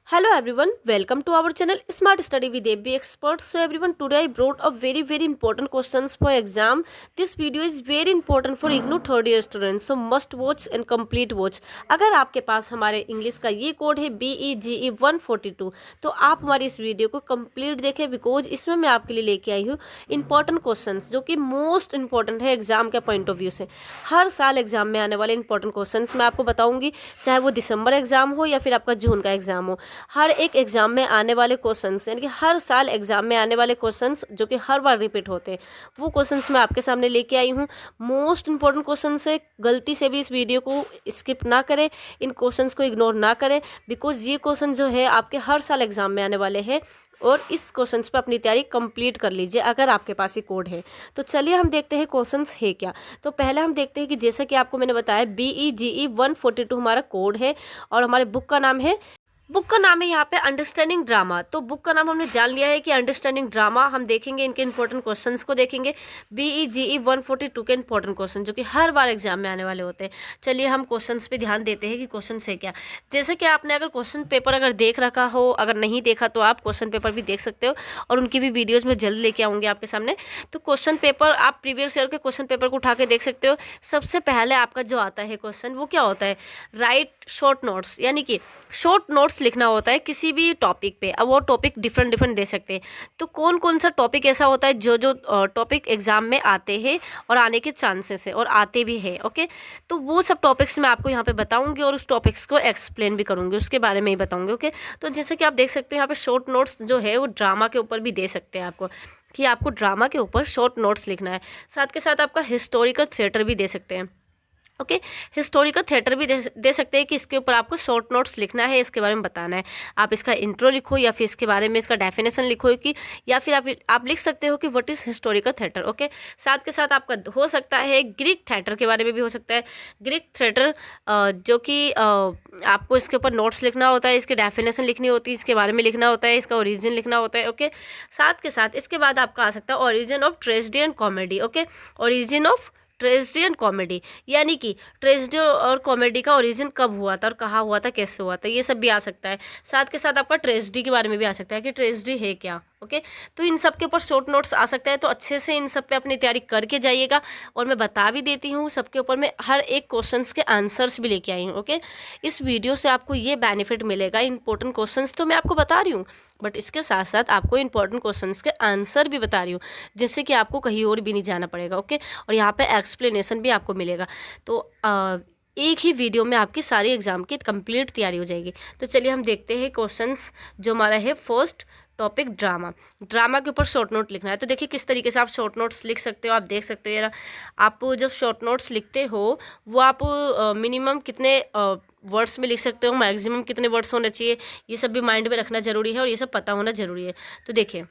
Hello everyone, welcome to our channel Smart Study with AB Expert. So everyone, today I brought a very important questions for exam. This video is very important for IGNOU third year students, so must watch and complete watch. अगर आपके पास हमारे English का ये code है BEGE 142, तो आप हमारी इस वीडियो को कंप्लीट देखें, बिकॉज इसमें मैं आपके लिए लेके आई हूँ इंपॉर्टेंट क्वेश्चंस जो कि मोस्ट इंपॉर्टेंट है एग्जाम के पॉइंट ऑफ व्यू से। हर साल एग्जाम में आने वाले इंपॉर्टेंट क्वेश्चंस मैं आपको बताऊंगी, चाहे वो दिसंबर एग्जाम हो या फिर आपका जून का एग्जाम हो। हर एक एग्जाम में आने वाले क्वेश्चंस, यानी कि हर साल एग्जाम में आने वाले क्वेश्चंस जो कि हर बार रिपीट होते हैं, वो क्वेश्चंस मैं आपके सामने लेके आई हूँ। मोस्ट इंपॉर्टेंट क्वेश्चंस है, गलती से भी इस वीडियो को स्किप ना करें, इन क्वेश्चंस को इग्नोर ना करें, बिकॉज ये क्वेश्चन जो है आपके हर साल एग्जाम में आने वाले हैं। और इस क्वेश्चंस पे अपनी तैयारी कंप्लीट कर लीजिए अगर आपके पास ये कोड है। तो चलिए हम देखते हैं क्वेश्चंस है क्या। तो पहले हम देखते हैं कि जैसा कि आपको मैंने बताया BEGE 142 हमारा कोड है और हमारे बुक का नाम है यहाँ पे अंडरस्टैंडिंग ड्रामा। तो बुक का नाम हमने जान लिया है कि अंडरस्टैंडिंग ड्रामा। हम देखेंगे इनके इंपॉर्टेंट क्वेश्चंस को, देखेंगे BEGE 142 के इंपॉर्टेंट क्वेश्चन जो कि हर बार एग्जाम में आने वाले होते हैं। चलिए हम क्वेश्चंस पे ध्यान देते हैं कि क्वेश्चन है क्या। जैसे कि आपने अगर क्वेश्चन पेपर अगर देख रखा हो, अगर नहीं देखा तो आप क्वेश्चन पेपर भी देख सकते हो और उनकी भी वीडियोज़ में जल्द लेके आऊँगी आपके सामने। तो क्वेश्चन पेपर आप प्रीवियस ईयर के क्वेश्चन पेपर को उठा के देख सकते हो। सबसे पहले आपका जो आता है क्वेश्चन, वो क्या होता है, राइट शॉर्ट नोट्स, यानी कि शॉर्ट नोट्स लिखना होता है किसी भी टॉपिक पे। अब वो टॉपिक डिफरेंट दे सकते हैं। तो कौन कौन सा टॉपिक ऐसा होता है जो टॉपिक एग्जाम में आते हैं और आने के चांसेस है और आते भी है। ओके, तो वो सब टॉपिक्स मैं आपको यहाँ पे बताऊंगी और उस टॉपिक्स को एक्सप्लेन भी करूंगी, उसके बारे में ही बताऊंगी। ओके, तो जैसे कि आप देख सकते हैं यहाँ पे शॉर्ट नोट्स जो है वो ड्रामा के ऊपर भी दे सकते हैं आपको, कि आपको ड्रामा के ऊपर शॉर्ट नोट्स लिखना है। साथ के साथ आपका हिस्टोरिकल थिएटर भी दे सकते हैं। ओके, हिस्टोरिकल थिएटर भी दे सकते हैं कि इसके ऊपर आपको शॉर्ट नोट्स लिखना है, इसके बारे में बताना है। आप इसका इंट्रो लिखो या फिर इसके बारे में इसका डेफिनेशन लिखो, कि या फिर आप लिख सकते हो कि what is historical theatre. Okay, साथ के साथ आपका हो सकता है ग्रीक थिएटर के बारे में भी हो सकता है। ग्रीक थिएटर जो कि आपको इसके ऊपर नोट्स लिखना होता है, इसकी डेफिनेशन लिखनी होती है, इसके बारे में लिखना होता है, इसका ओरिजिन लिखना होता है। ओके, साथ के साथ इसके बाद आपका आ सकता है origin of tragedy and comedy. Okay, origin of tragedy and comedy, यानी कि ट्रेजेडी और कॉमेडी का ओरिजिन कब हुआ था और कहाँ हुआ था, कैसे हुआ था, ये सब भी आ सकता है। साथ के साथ आपका ट्रेजेडी के बारे में भी आ सकता है कि ट्रेजेडी है क्या। ओके, तो इन सब के ऊपर शॉर्ट नोट्स आ सकता है। तो अच्छे से इन सब पे अपनी तैयारी करके जाइएगा। और मैं बता भी देती हूँ, सबके ऊपर मैं हर एक क्वेश्चंस के आंसर्स भी लेके आई हूँ। ओके, इस वीडियो से आपको ये बेनिफिट मिलेगा, इंपॉर्टेंट क्वेश्चंस तो मैं आपको बता रही हूँ, बट इसके साथ साथ आपको इंपॉर्टेंट क्वेश्चंस के आंसर भी बता रही हूँ, जिससे कि आपको कहीं और भी नहीं जाना पड़ेगा। ओके, और यहाँ पे एक्सप्लेनेशन भी आपको मिलेगा। तो एक ही वीडियो में आपकी सारी एग्जाम की कंप्लीट तैयारी हो जाएगी। तो चलिए हम देखते हैं क्वेश्चंस। जो हमारा है फर्स्ट टॉपिक ड्रामा। ड्रामा के ऊपर शॉर्ट नोट लिखना है। तो देखिए किस तरीके से आप शॉर्ट नोट्स लिख सकते हो, आप देख सकते हो। यार, आप जब शॉर्ट नोट्स लिखते हो वो आप मिनिमम कितने वर्ड्स में लिख सकते हो, मैक्सिमम कितने वर्ड्स होने चाहिए, ये सब भी माइंड में रखना जरूरी है और ये सब पता होना जरूरी है। तो देखिए,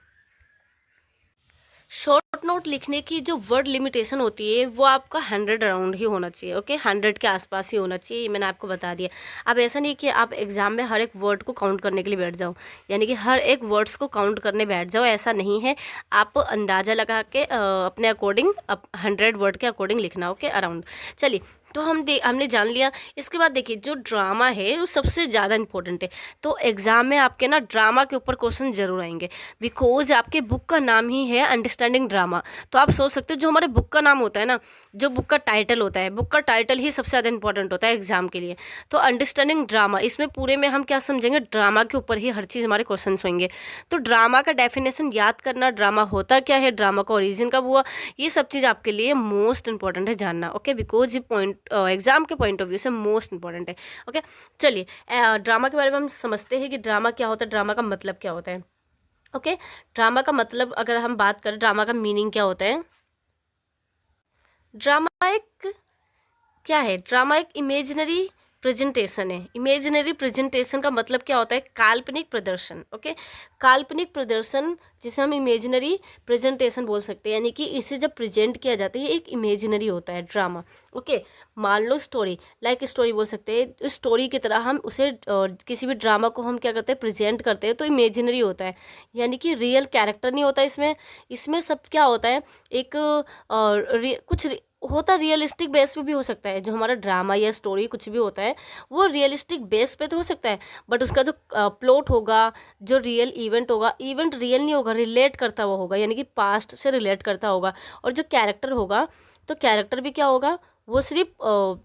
शॉर्ट नोट लिखने की जो वर्ड लिमिटेशन होती है वो आपका 100 अराउंड ही होना चाहिए। ओके, 100 के आसपास ही होना चाहिए, ये मैंने आपको बता दिया। अब ऐसा नहीं कि आप एग्जाम में हर एक वर्ड को काउंट करने के लिए बैठ जाओ, यानी कि हर एक वर्ड्स को काउंट करने बैठ जाओ, ऐसा नहीं है। आप अंदाज़ा लगा के अपने अकॉर्डिंग 100 वर्ड के अकॉर्डिंग लिखना। Okay, around. चलिए, तो हमने जान लिया। इसके बाद देखिए, जो ड्रामा है वो सबसे ज़्यादा इंपॉर्टेंट है। तो एग्ज़ाम में आपके ना ड्रामा के ऊपर क्वेश्चन जरूर आएंगे, बिकॉज आपके बुक का नाम ही है अंडरस्टैंडिंग ड्रामा। तो आप सोच सकते हो, जो हमारे बुक का नाम होता है ना, जो बुक का टाइटल होता है, बुक का टाइटल ही सबसे ज़्यादा इंपॉर्टेंट होता है एग्जाम के लिए। तो अंडरस्टैंडिंग ड्रामा, इसमें पूरे में हम क्या समझेंगे, ड्रामा के ऊपर ही हर चीज़ हमारे क्वेश्चन होंगे। तो ड्रामा का डेफिनेशन याद करना, ड्रामा होता क्या है, ड्रामा का ओरिजिन कब हुआ, ये सब चीज़ आपके लिए मोस्ट इंपॉर्टेंट है जानना। ओके, बिकॉज ये पॉइंट एग्जाम के पॉइंट ऑफ व्यू से मोस्ट इंपॉर्टेंट है। ओके, चलिए, ड्रामा के बारे में हम समझते हैं कि ड्रामा क्या होता है, ड्रामा का मतलब क्या होता है। ओके, ड्रामा का मतलब अगर हम बात करें, ड्रामा का मीनिंग क्या होता है। ड्रामा एक क्या है, ड्रामा एक इमेजिनरी प्रेजेंटेशन है। इमेजिनरी प्रेजेंटेशन का मतलब क्या होता है, काल्पनिक प्रदर्शन। ओके, काल्पनिक प्रदर्शन जिसे हम इमेजिनरी प्रेजेंटेशन बोल सकते हैं, यानी कि इसे जब प्रेजेंट किया जाता है एक इमेजिनरी होता है ड्रामा। ओके, मान लो स्टोरी, लाइक स्टोरी बोल सकते हैं, स्टोरी की तरह हम उसे किसी भी ड्रामा को हम क्या करते हैं, प्रेजेंट करते हैं, तो इमेजिनरी होता है, यानी कि रियल कैरेक्टर नहीं होता इसमें। इसमें सब क्या होता है, एक कुछ होता रियलिस्टिक बेस पे भी हो सकता है, जो हमारा ड्रामा या स्टोरी कुछ भी होता है वो रियलिस्टिक बेस पे तो हो सकता है, बट उसका जो प्लॉट होगा, जो रियल इवेंट होगा, इवेंट रियल नहीं होगा, रिलेट करता हुआ होगा, यानी कि पास्ट से रिलेट करता होगा। और जो कैरेक्टर होगा, तो कैरेक्टर भी क्या होगा, वो सिर्फ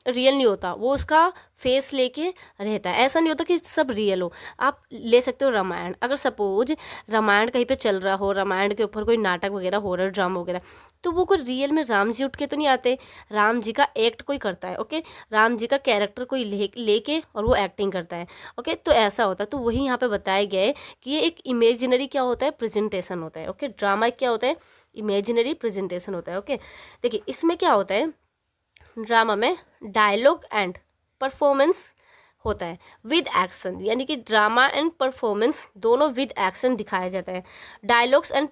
रियल नहीं होता, वो उसका फेस लेके रहता है। ऐसा नहीं होता कि सब रियल हो। आप ले सकते हो रामायण, अगर सपोज रामायण कहीं पे चल रहा हो, रामायण के ऊपर कोई नाटक वगैरह हो रहा है, ड्रामा वगैरह, तो वो कोई रियल में राम जी उठ के तो नहीं आते, राम जी का एक्ट कोई करता है। ओके, राम जी का कैरेक्टर कोई लेके और वो एक्टिंग करता है। ओके, तो ऐसा होता है। तो वही यहाँ पे बताया गया है कि ये एक इमेजिनरी क्या होता है, प्रेजेंटेशन होता है। ओके, ड्रामा क्या होता है, इमेजिनरी प्रेजेंटेशन होता है। ओके, देखिए इसमें क्या होता है, ड्रामा में डायलॉग एंड परफॉर्मेंस होता है विद एक्शन, यानी कि ड्रामा एंड परफॉर्मेंस दोनों विद एक्शन दिखाया जाता है। Dialogues and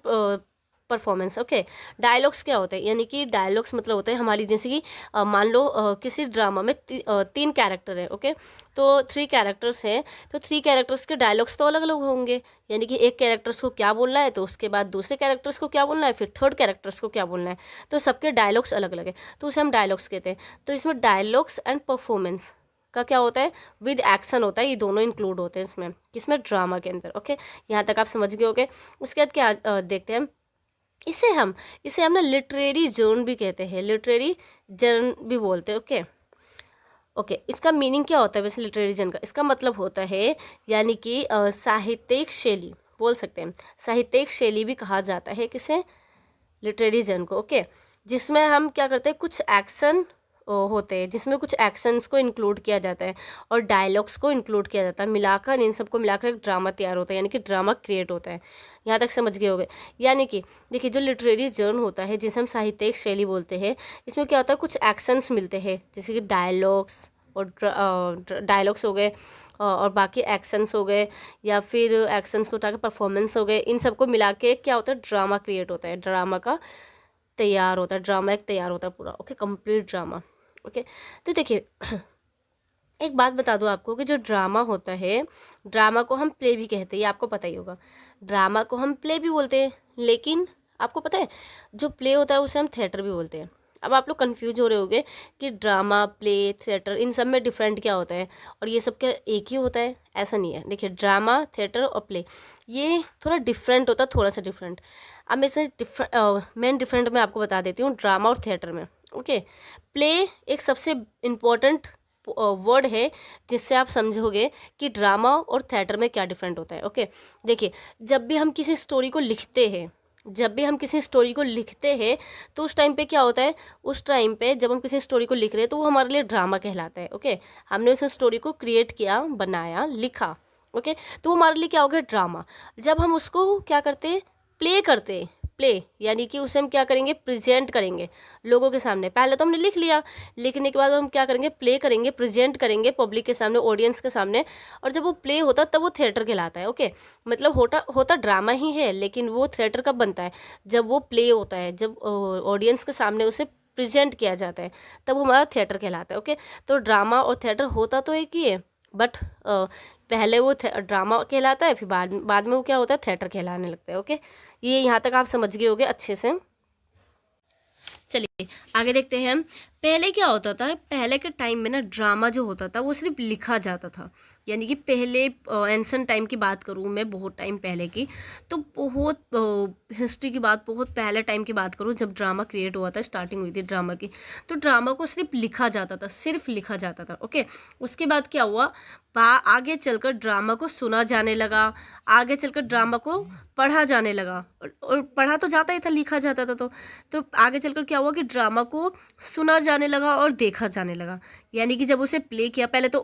performance. Okay, dialogues क्या होते हैं, यानी कि डायलॉग्स मतलब होते हैं हमारी, जैसे कि मान लो किसी ड्रामा में 3 कैरेक्टर है। ओके, तो 3 कैरेक्टर्स हैं, तो 3 कैरेक्टर्स के डायलॉग्स तो अलग अलग होंगे, यानी कि एक कैरेक्टर्स को क्या बोलना है, तो उसके बाद दूसरे कैरेक्टर्स को क्या बोलना है, फिर थर्ड कैरेक्टर्स को क्या बोलना है, तो सबके डायलॉग्स अलग अलग है, तो उसे हम डायलॉग्स कहते हैं। तो इसमें डायलॉग्स एंड परफॉर्मेंस का क्या होता है, विद एक्शन होता है, ये दोनों इंक्लूड होते हैं इसमें, किसमें, ड्रामा के अंदर। ओके, यहाँ तक आप समझ गए होगे। उसके बाद क्या देखते हैं, इसे हम ना लिटरेरी जोन भी कहते हैं, लिटरेरी जर्न भी बोलते हैं। ओके ओके, इसका मीनिंग क्या होता है वैसे लिटरेरी जर्न का, इसका मतलब होता है यानी कि साहित्यिक शैली बोल सकते हैं, साहित्यिक शैली भी कहा जाता है किसे, लिटरेरी जर्न को। ओके, जिसमें हम क्या करते हैं, कुछ एक्शन होते हैं, जिसमें कुछ एक्शंस को इंक्लूड किया जाता है और डायलॉग्स को इंक्लूड किया जाता है, मिलाकर इन सबको मिलाकर एक ड्रामा तैयार होता है, यानी कि ड्रामा क्रिएट होता है। यहाँ तक समझ गए होंगे। यानी कि देखिए, जो लिटरेरी जर्न होता है, जिसे हम साहित्यिक शैली बोलते हैं, इसमें क्या होता है, कुछ एक्शंस मिलते हैं, जैसे कि डायलॉग्स और डायलॉग्स हो गए और बाकी एक्शंस हो गए, या फिर एक्शंस को उठाकर परफॉर्मेंस हो गए, इन सबको मिला के क्या होता है, ड्रामा क्रिएट होता है, ड्रामा का तैयार होता है, ड्रामा एक तैयार होता है पूरा। Okay, complete drama. ओके, तो देखिए एक बात बता दूं आपको कि जो ड्रामा होता है, ड्रामा को हम प्ले भी कहते हैं, ये आपको पता ही होगा। ड्रामा को हम प्ले भी बोलते हैं, लेकिन आपको पता है जो प्ले होता है उसे हम थिएटर भी बोलते हैं। अब आप लोग कंफ्यूज हो रहे होंगे कि ड्रामा, प्ले, थिएटर, इन सब में डिफरेंट क्या होता है, और ये सब क्या एक ही होता है, ऐसा नहीं है। देखिए, ड्रामा, थिएटर और प्ले ये थोड़ा डिफरेंट होता है, थोड़ा सा डिफरेंट। अब मैं इसे मेन डिफरेंट मैं आपको बता देती हूँ ड्रामा और थिएटर में। ओके, प्ले एक सबसे इम्पोर्टेंट वर्ड है जिससे आप समझोगे कि ड्रामा और थिएटर में क्या डिफरेंट होता है। ओके, देखिए, जब भी हम किसी स्टोरी को लिखते हैं, तो उस टाइम पे क्या होता है, उस टाइम पे जब हम किसी स्टोरी को लिख रहे हैं तो वो हमारे लिए ड्रामा कहलाता है। ओके, हमने उस स्टोरी को क्रिएट किया, बनाया, लिखा। ओके, तो वो हमारे लिए क्या हो गया, ड्रामा। जब हम उसको क्या करते हैं, प्ले करते हैं, प्ले यानी कि उसे हम क्या करेंगे, प्रेजेंट करेंगे लोगों के सामने। पहले तो हमने लिख लिया, लिखने के बाद हम क्या करेंगे, प्ले करेंगे, प्रेजेंट करेंगे पब्लिक के सामने, ऑडियंस के सामने, और जब वो प्ले होता तब वो थिएटर कहलाता है। ओके, मतलब होता ड्रामा ही है, लेकिन वो थिएटर कब बनता है, जब वो प्ले होता है, जब ऑडियंस के सामने उसे प्रेजेंट किया जाता है, तब वो हमारा थिएटर कहलाता है। ओके, तो ड्रामा और थिएटर होता तो एक ही है, बट पहले वो ड्रामा कहलाता है, फिर बाद में वो क्या होता है, थिएटर कहलाने लगता है। ओके, ये यहाँ तक आप समझ गए होगे अच्छे से। चलिए आगे देखते हैं। पहले क्या होता था, पहले के टाइम में ना ड्रामा जो होता था वो सिर्फ लिखा जाता था, यानी कि पहले एंशिएंट टाइम की बात करूँ मैं, बहुत टाइम पहले की, तो बहुत हिस्ट्री की बात, बहुत पहले टाइम की बात करूँ, जब ड्रामा क्रिएट हुआ था, स्टार्टिंग हुई थी ड्रामा की, तो ड्रामा को सिर्फ लिखा जाता था, सिर्फ लिखा जाता था। ओके, उसके बाद क्या हुआ, आगे चलकर ड्रामा को सुना जाने लगा, आगे चलकर ड्रामा को पढ़ा जाने लगा, और पढ़ा तो जाता ही था, लिखा जाता था, तो आगे चलकर क्या हुआ कि ड्रामा को सुना जाने लगा और देखा जाने लगा। यानी कि जब उसे प्ले किया, पहले तो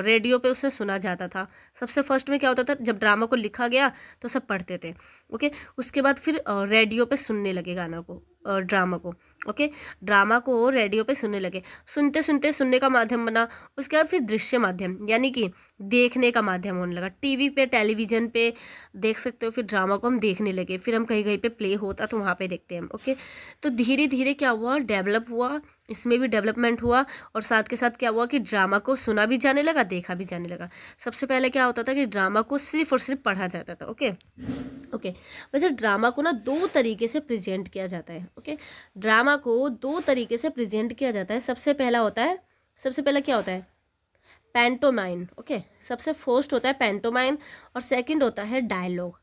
रेडियो पे उसे सुना जाता था, सबसे फर्स्ट में क्या होता था, जब ड्रामा को लिखा गया तो सब पढ़ते थे। ओके, उसके बाद फिर रेडियो पे सुनने लगे गाना को, ड्रामा को। ओके, ड्रामा को रेडियो पे सुनने लगे, सुनते सुनते सुनने का माध्यम बना, उसके बाद फिर दृश्य माध्यम यानी कि देखने का माध्यम होने लगा, टीवी पे, टेलीविजन पे देख सकते हो, फिर ड्रामा को हम देखने लगे, फिर हम कहीं कहीं पे प्ले होता तो वहाँ पे देखते हैं हम। ओके, तो धीरे धीरे क्या हुआ, डेवलप हुआ, इसमें भी डेवलपमेंट हुआ, और साथ के साथ क्या हुआ कि ड्रामा को सुना भी जाने लगा, देखा भी जाने लगा। सबसे पहले क्या होता था कि ड्रामा को सिर्फ और सिर्फ पढ़ा जाता था। ओके, ओके वैसे ड्रामा को ना दो तरीके से प्रेजेंट किया जाता है। ओके ड्रामा को दो तरीके से प्रेजेंट किया जाता है। सबसे पहला क्या होता है, पैंटोमाइन। ओके सबसे फर्स्ट होता है पैंटोमाइन और सेकंड होता है डायलॉग।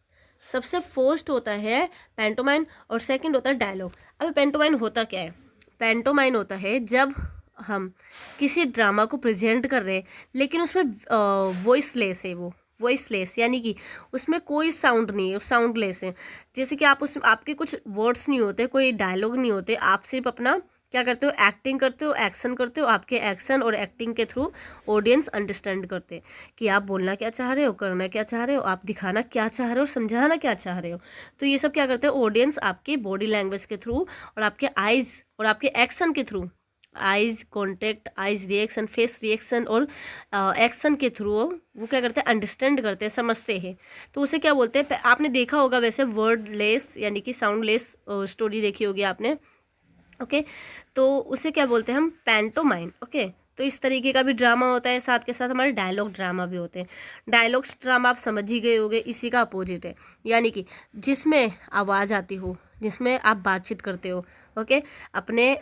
सबसे फर्स्ट होता है पैंटोमाइन और सेकंड होता है डायलॉग। अब पैंटोमाइन होता क्या है, पैंटोमाइन होता है जब हम किसी ड्रामा को प्रेजेंट कर रहे हैं लेकिन उसमें वॉइसलेस है, वो वॉइसलेस यानी कि उसमें कोई साउंड नहीं है, साउंडलेस है। जैसे कि आप उस आपके कुछ वर्ड्स नहीं होते, कोई डायलॉग नहीं होते, आप सिर्फ अपना क्या करते हो, एक्टिंग करते हो, एक्शन करते हो। आपके एक्शन और एक्टिंग के थ्रू ऑडियंस अंडरस्टैंड करते हैं कि आप बोलना क्या चाह रहे हो, करना क्या चाह रहे हो, आप दिखाना क्या चाह रहे हो, समझाना क्या चाह रहे हो। तो ये सब क्या करते हैं ऑडियंस आपके बॉडी लैंग्वेज के थ्रू और आपके आइज़ और आपके एक्शन के through, eyes contact, eyes reaction, face reaction और एक्शन के थ्रू वो क्या करते हैं, अंडरस्टैंड करते हैं, समझते हैं। तो उसे क्या बोलते हैं, आपने देखा होगा वैसे वर्डलेस यानी कि साउंडलेस स्टोरी देखी होगी आपने। ओके तो उसे क्या बोलते हैं हम, पैंटोमाइन। ओके तो इस तरीके का भी ड्रामा होता है। साथ के साथ हमारे डायलॉग ड्रामा भी होते हैं। डायलॉग्स ड्रामा आप समझ ही गए होंगे, इसी का अपोजिट है, यानी कि जिसमें आवाज़ आती हो, जिसमें आप बातचीत करते हो। ओके अपने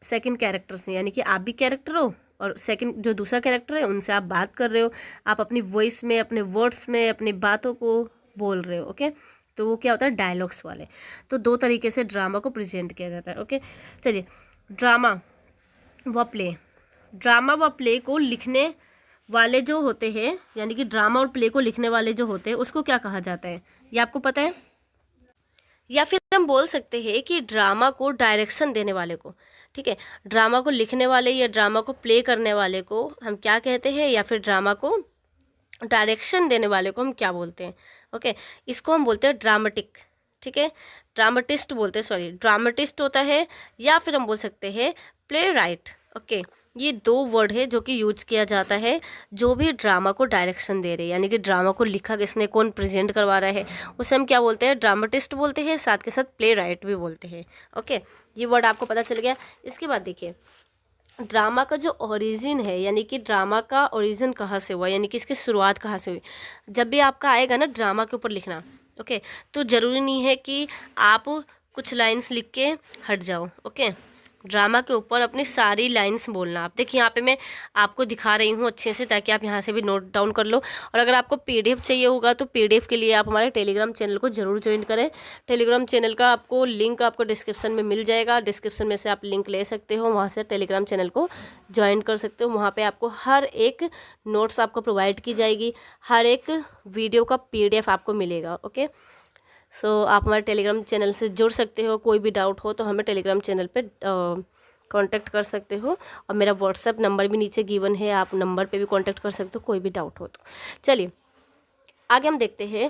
सेकंड कैरेक्टर से, यानी कि आप भी कैरेक्टर हो और सेकंड जो दूसरा कैरेक्टर है उनसे आप बात कर रहे हो, आप अपनी वॉइस में, अपने वर्ड्स में अपनी बातों को बोल रहे हो। ओके तो वो क्या होता है, डायलॉग्स वाले। तो दो तरीके से ड्रामा को प्रेजेंट किया जाता है। ओके चलिए, ड्रामा व प्ले, ड्रामा व प्ले को लिखने वाले जो होते हैं, यानी कि ड्रामा और प्ले को लिखने वाले जो होते हैं उसको क्या कहा जाता है, ये आपको पता है? या फिर हम बोल सकते हैं कि ड्रामा को डायरेक्शन देने वाले को, ठीक है, ड्रामा को लिखने वाले या ड्रामा को प्ले करने वाले को हम क्या कहते हैं, या फिर ड्रामा को डायरेक्शन देने वाले को हम क्या बोलते हैं? ओके इसको हम बोलते हैं ड्रामेटिक, ठीक है, ड्रामेटिस्ट बोलते हैं, सॉरी ड्रामेटिस्ट होता है, या फिर हम बोल सकते हैं प्ले राइट। ओके ये दो वर्ड है जो कि यूज किया जाता है जो भी ड्रामा को डायरेक्शन दे रहे हैं, यानी कि ड्रामा को लिखा किसने, कौन प्रेजेंट करवा रहा है, उसे हम क्या बोलते हैं, ड्रामेटिस्ट बोलते हैं, साथ के साथ प्ले राइट भी बोलते हैं। ओके ये वर्ड आपको पता चल गया। इसके बाद देखिए ड्रामा का जो ओरिजिन है, यानी कि ड्रामा का ओरिजिन कहाँ से हुआ, यानी कि इसकी शुरुआत कहाँ से हुई। जब भी आपका आएगा ना ड्रामा के ऊपर लिखना, ओके तो ज़रूरी नहीं है कि आप कुछ लाइंस लिख के हट जाओ। ओके ड्रामा के ऊपर अपनी सारी लाइंस बोलना। आप देखिए यहाँ पे मैं आपको दिखा रही हूँ अच्छे से, ताकि आप यहाँ से भी नोट डाउन कर लो। और अगर आपको पीडीएफ चाहिए होगा तो पीडीएफ के लिए आप हमारे टेलीग्राम चैनल को ज़रूर ज्वाइन करें। टेलीग्राम चैनल का आपको लिंक आपको डिस्क्रिप्शन में मिल जाएगा, डिस्क्रिप्शन में से आप लिंक ले सकते हो, वहाँ से टेलीग्राम चैनल को ज्वाइन कर सकते हो। वहाँ पर आपको हर एक नोट्स आपको प्रोवाइड की जाएगी, हर एक वीडियो का पीडीएफ आपको मिलेगा। ओके सो आप हमारे टेलीग्राम चैनल से जुड़ सकते हो। कोई भी डाउट हो तो हमें टेलीग्राम चैनल पे कांटेक्ट कर सकते हो, और मेरा व्हाट्सएप नंबर भी नीचे गिवन है, आप नंबर पे भी कांटेक्ट कर सकते हो कोई भी डाउट हो तो। चलिए आगे हम देखते हैं।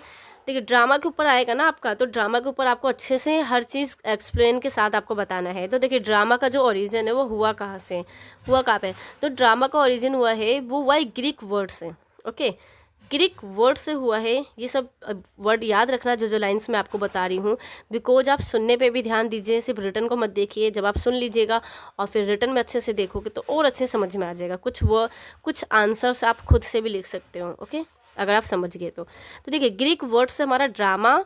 देखिए ड्रामा के ऊपर आएगा ना आपका, तो ड्रामा के ऊपर आपको अच्छे से हर चीज़ एक्सप्लेन के साथ आपको बताना है। तो देखिए ड्रामा का जो ओरिजिन है वो हुआ कहाँ से, हुआ कहाँ पे, तो ड्रामा का ओरिजिन हुआ है, वो हुआ ग्रीक वर्ड से। ओके ग्रीक वर्ड से हुआ है। ये सब वर्ड याद रखना जो जो लाइंस मैं आपको बता रही हूँ, बिकॉज आप सुनने पे भी ध्यान दीजिए, सिर्फ रिटन को मत देखिए। जब आप सुन लीजिएगा और फिर रिटन में अच्छे से देखोगे तो और अच्छे समझ में आ जाएगा। कुछ आंसर्स आप खुद से भी लिख सकते हो। ओके अगर आप समझ गए तो देखिए ग्रीक वर्ड से हमारा ड्रामा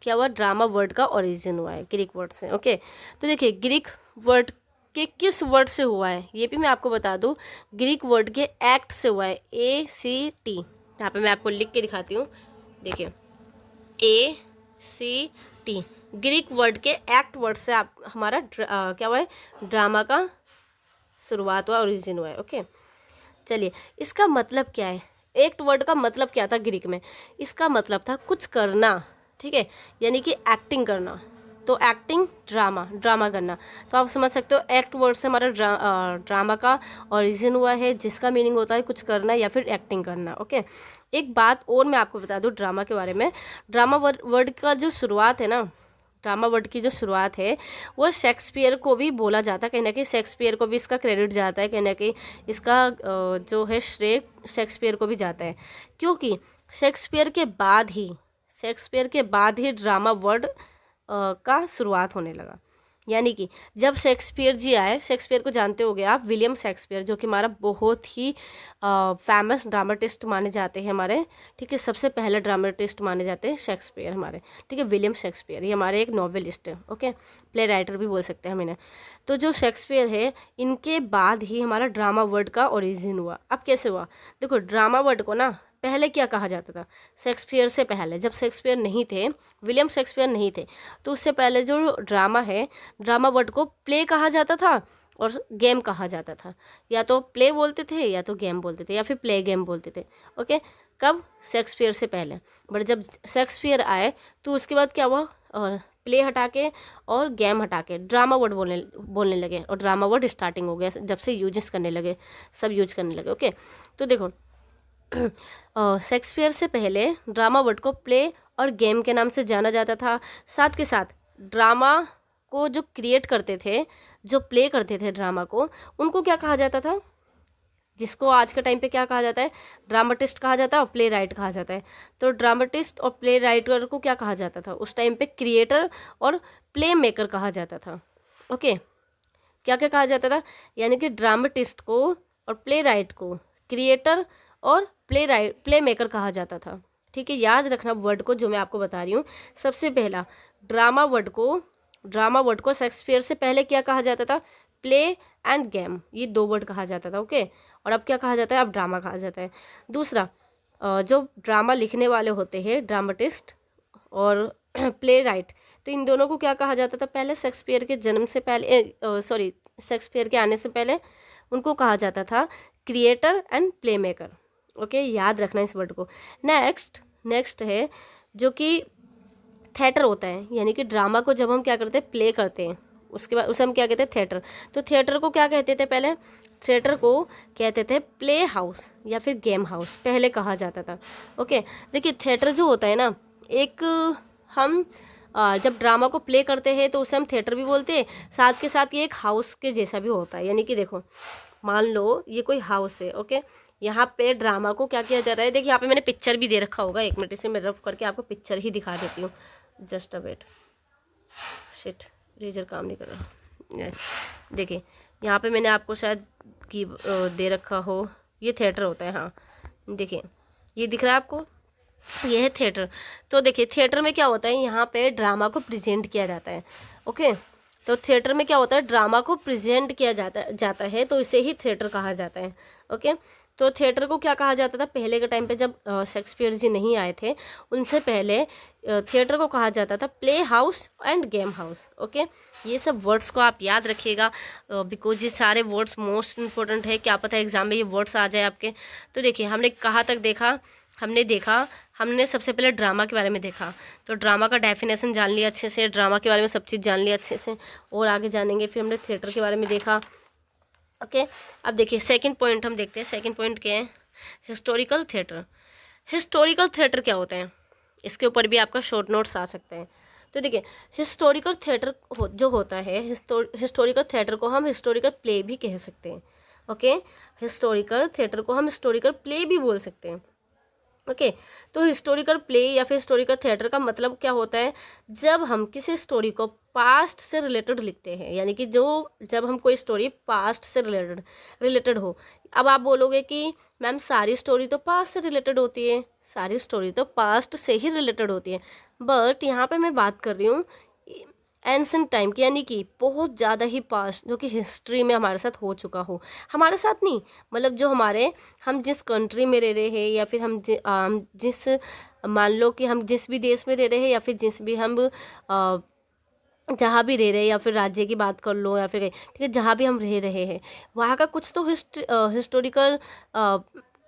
क्या हुआ, ड्रामा वर्ड का ओरिजिन हुआ है ग्रीक वर्ड से। ओके तो देखिए ग्रीक वर्ड के किस वर्ड से हुआ है ये भी मैं आपको बता दूँ। ग्रीक वर्ड के एक्ट से हुआ है, ACT। यहाँ पे मैं आपको लिख के दिखाती हूँ, देखिए ACT ग्रीक वर्ड के एक्ट वर्ड से आप हमारा क्या हुआ है, ड्रामा का शुरुआत हुआ, ओरिजिन हुआ है। ओके चलिए इसका मतलब क्या है, एक्ट वर्ड का मतलब क्या था ग्रीक में, इसका मतलब था कुछ करना, ठीक है, यानी कि एक्टिंग करना। तो एक्टिंग ड्रामा करना, तो आप समझ सकते हो एक्ट वर्ड से हमारा ड्रामा का ओरिजिन हुआ है, जिसका मीनिंग होता है कुछ करना या फिर एक्टिंग करना। ओके एक बात और मैं आपको बता दूं ड्रामा के बारे में। ड्रामा वर्ड का जो शुरुआत है ना, ड्रामा वर्ड की जो शुरुआत है वो शेक्सपियर को भी बोला जाता है, कहीं ना कहीं शेक्सपियर को भी इसका क्रेडिट जाता है, कहीं ना कहीं इसका जो है श्रेय शेक्सपियर को भी जाता है, क्योंकि शेक्सपियर के बाद ही ड्रामा वर्ड का शुरुआत होने लगा। यानी कि जब शेक्सपियर जी आए, शेक्सपियर को जानते होगे आप, विलियम शेक्सपियर, जो कि हमारा बहुत ही फेमस ड्रामेटिस्ट माने जाते हैं हमारे, ठीक है, सबसे पहले ड्रामेटिस्ट माने जाते हैं शेक्सपियर हमारे, ठीक है, विलियम शेक्सपियर, ये हमारे एक नॉवेलिस्ट है, ओके, प्ले राइटर भी बोल सकते हैं हम इन्हें। तो जो शेक्सपियर है, इनके बाद ही हमारा ड्रामा वर्ड का ओरिजिन हुआ। अब कैसे हुआ, देखो ड्रामा वर्ड को ना पहले क्या कहा जाता था, शेक्सपियर से पहले, जब शेक्सपियर नहीं थे, विलियम शेक्सपियर नहीं थे, तो उससे पहले जो ड्रामा है, ड्रामा वर्ड को प्ले कहा जाता था और गेम कहा जाता था। या तो प्ले बोलते थे या तो गेम बोलते थे या फिर प्ले गेम बोलते थे, ओके। कब, शेक्सपियर से पहले। बट जब शेक्सपियर आए तो उसके बाद क्या हुआ, और प्ले हटा के और गेम हटा के ड्रामा वर्ड बोलने लगे, और ड्रामा वर्ड स्टार्टिंग हो गया जब से यूजेस करने लगे, सब यूज करने लगे, ओके। तो देखो शेक्सपियर से पहले ड्रामा वर्ड को प्ले और गेम के नाम से जाना जाता था। साथ के साथ ड्रामा को जो क्रिएट करते थे, जो प्ले करते थे ड्रामा को, उनको क्या कहा जाता था, जिसको आज के टाइम पे क्या कहा जाता है, ड्रामेटिस्ट कहा जाता है और प्ले राइट कहा जाता है। तो ड्रामेटिस्ट और प्ले राइटर को क्या कहा जाता था उस टाइम पे, क्रिएटर और प्ले मेकर कहा जाता था, ओके। क्या क्या कहा जाता था, यानी कि ड्रामेटिस्ट को और प्ले राइट को क्रिएटर और प्ले मेकर कहा जाता था, ठीक है। याद रखना वर्ड को जो मैं आपको बता रही हूँ। सबसे पहला ड्रामा वर्ड को शेक्सपियर से पहले क्या कहा जाता था, प्ले एंड गेम, ये दो वर्ड कहा जाता था, ओके। और अब क्या कहा जाता है, अब ड्रामा कहा जाता है। दूसरा, जो ड्रामा लिखने वाले होते हैं ड्रामेटिस्ट और प्ले राइट, तो इन दोनों को क्या कहा जाता था, पहले शेक्सपियर के जन्म से पहले, सॉरी, शेक्सपियर के आने से पहले उनको कहा जाता था creator and play maker, okay. याद रखना इस वर्ड को। नेक्स्ट है जो कि थिएटर होता है, यानी कि ड्रामा को जब हम क्या करते हैं, प्ले करते हैं, उसके बाद उसे हम क्या कहते हैं, थिएटर। तो थिएटर को क्या कहते थे पहले, थिएटर को कहते थे प्ले हाउस या फिर गेम हाउस, पहले कहा जाता था, ओके। देखिए थिएटर जो होता है ना, एक हम जब ड्रामा को प्ले करते हैं तो उसे हम थिएटर भी बोलते हैं, साथ के साथ ये एक हाउस के जैसा भी होता है। यानी कि देखो, मान लो ये कोई हाउस है, ओके, यहाँ पे ड्रामा को क्या किया जा रहा है, देखिए यहाँ पे मैंने पिक्चर भी दे रखा होगा, एक मिनट इसे मैं रफ करके आपको पिक्चर ही दिखा देती हूँ, just a wait, shit razor काम नहीं कर रहा। देखिए यहाँ पे मैंने आपको शायद की दे रखा हो, ये थिएटर होता है, हाँ देखिए ये दिख रहा है आपको, ये है थिएटर। तो देखिए थिएटर में क्या होता है, यहाँ पे ड्रामा को प्रेजेंट किया जाता है, ओके। तो थिएटर में क्या होता है, ड्रामा को प्रेजेंट किया जाता है, तो इसे ही थिएटर कहा जाता है, ओके। तो थिएटर को क्या कहा जाता था पहले के टाइम पे, जब शेक्सपियर जी नहीं आए थे, उनसे पहले थिएटर को कहा जाता था play house end game house, okay. ये सब वर्ड्स को आप याद रखिएगा, बिकॉज ये सारे वर्ड्स मोस्ट इंपॉर्टेंट है, क्या पता एग्जाम में ये वर्ड्स आ जाए आपके। तो देखिए हमने कहाँ तक देखा, हमने सबसे पहले ड्रामा के बारे में देखा, तो ड्रामा का डेफिनेशन जान लिया अच्छे से, ड्रामा के बारे में सब चीज़ जान लिया अच्छे से, और आगे जानेंगे। फिर हमने थिएटर के बारे में देखा, ओके। अब देखिए सेकंड पॉइंट हम देखते हैं। सेकंड पॉइंट क्या है, हिस्टोरिकल थिएटर। हिस्टोरिकल थिएटर क्या होते हैं, इसके ऊपर भी आपका शॉर्ट नोट्स आ सकते हैं। तो देखिए हिस्टोरिकल थिएटर जो होता है, हिस्टोरिकल थिएटर को हम हिस्टोरिकल प्ले भी कह सकते हैं, ओके। हिस्टोरिकल थिएटर को हम हिस्टोरिकल प्ले भी बोल सकते हैं, ओके। तो हिस्टोरिकल प्ले या फिर हिस्टोरिकल थिएटर का मतलब क्या होता है, जब हम किसी स्टोरी को पास्ट से रिलेटेड लिखते हैं, यानी कि जब हम कोई स्टोरी पास्ट से रिलेटेड हो। अब आप बोलोगे कि मैम सारी स्टोरी तो पास्ट से रिलेटेड होती है, सारी स्टोरी तो पास्ट से ही रिलेटेड होती है, बट यहाँ पे मैं बात कर रही हूँ एंसेंट टाइम की, यानी कि बहुत ज़्यादा ही पास्ट, जो कि हिस्ट्री में हमारे साथ हो चुका हो, हमारे साथ नहीं, मतलब जो हम जिस कंट्री में रह रहे हैं, या फिर जिस मान लो कि हम जिस भी देश में रह रहे हैं, या फिर जिस भी हम जहाँ भी रह रहे हैं, या फिर राज्य की बात कर लो, या फिर ठीक है जहाँ भी हम रह रहे हैं, वहाँ का कुछ तो हिस्टोरिकल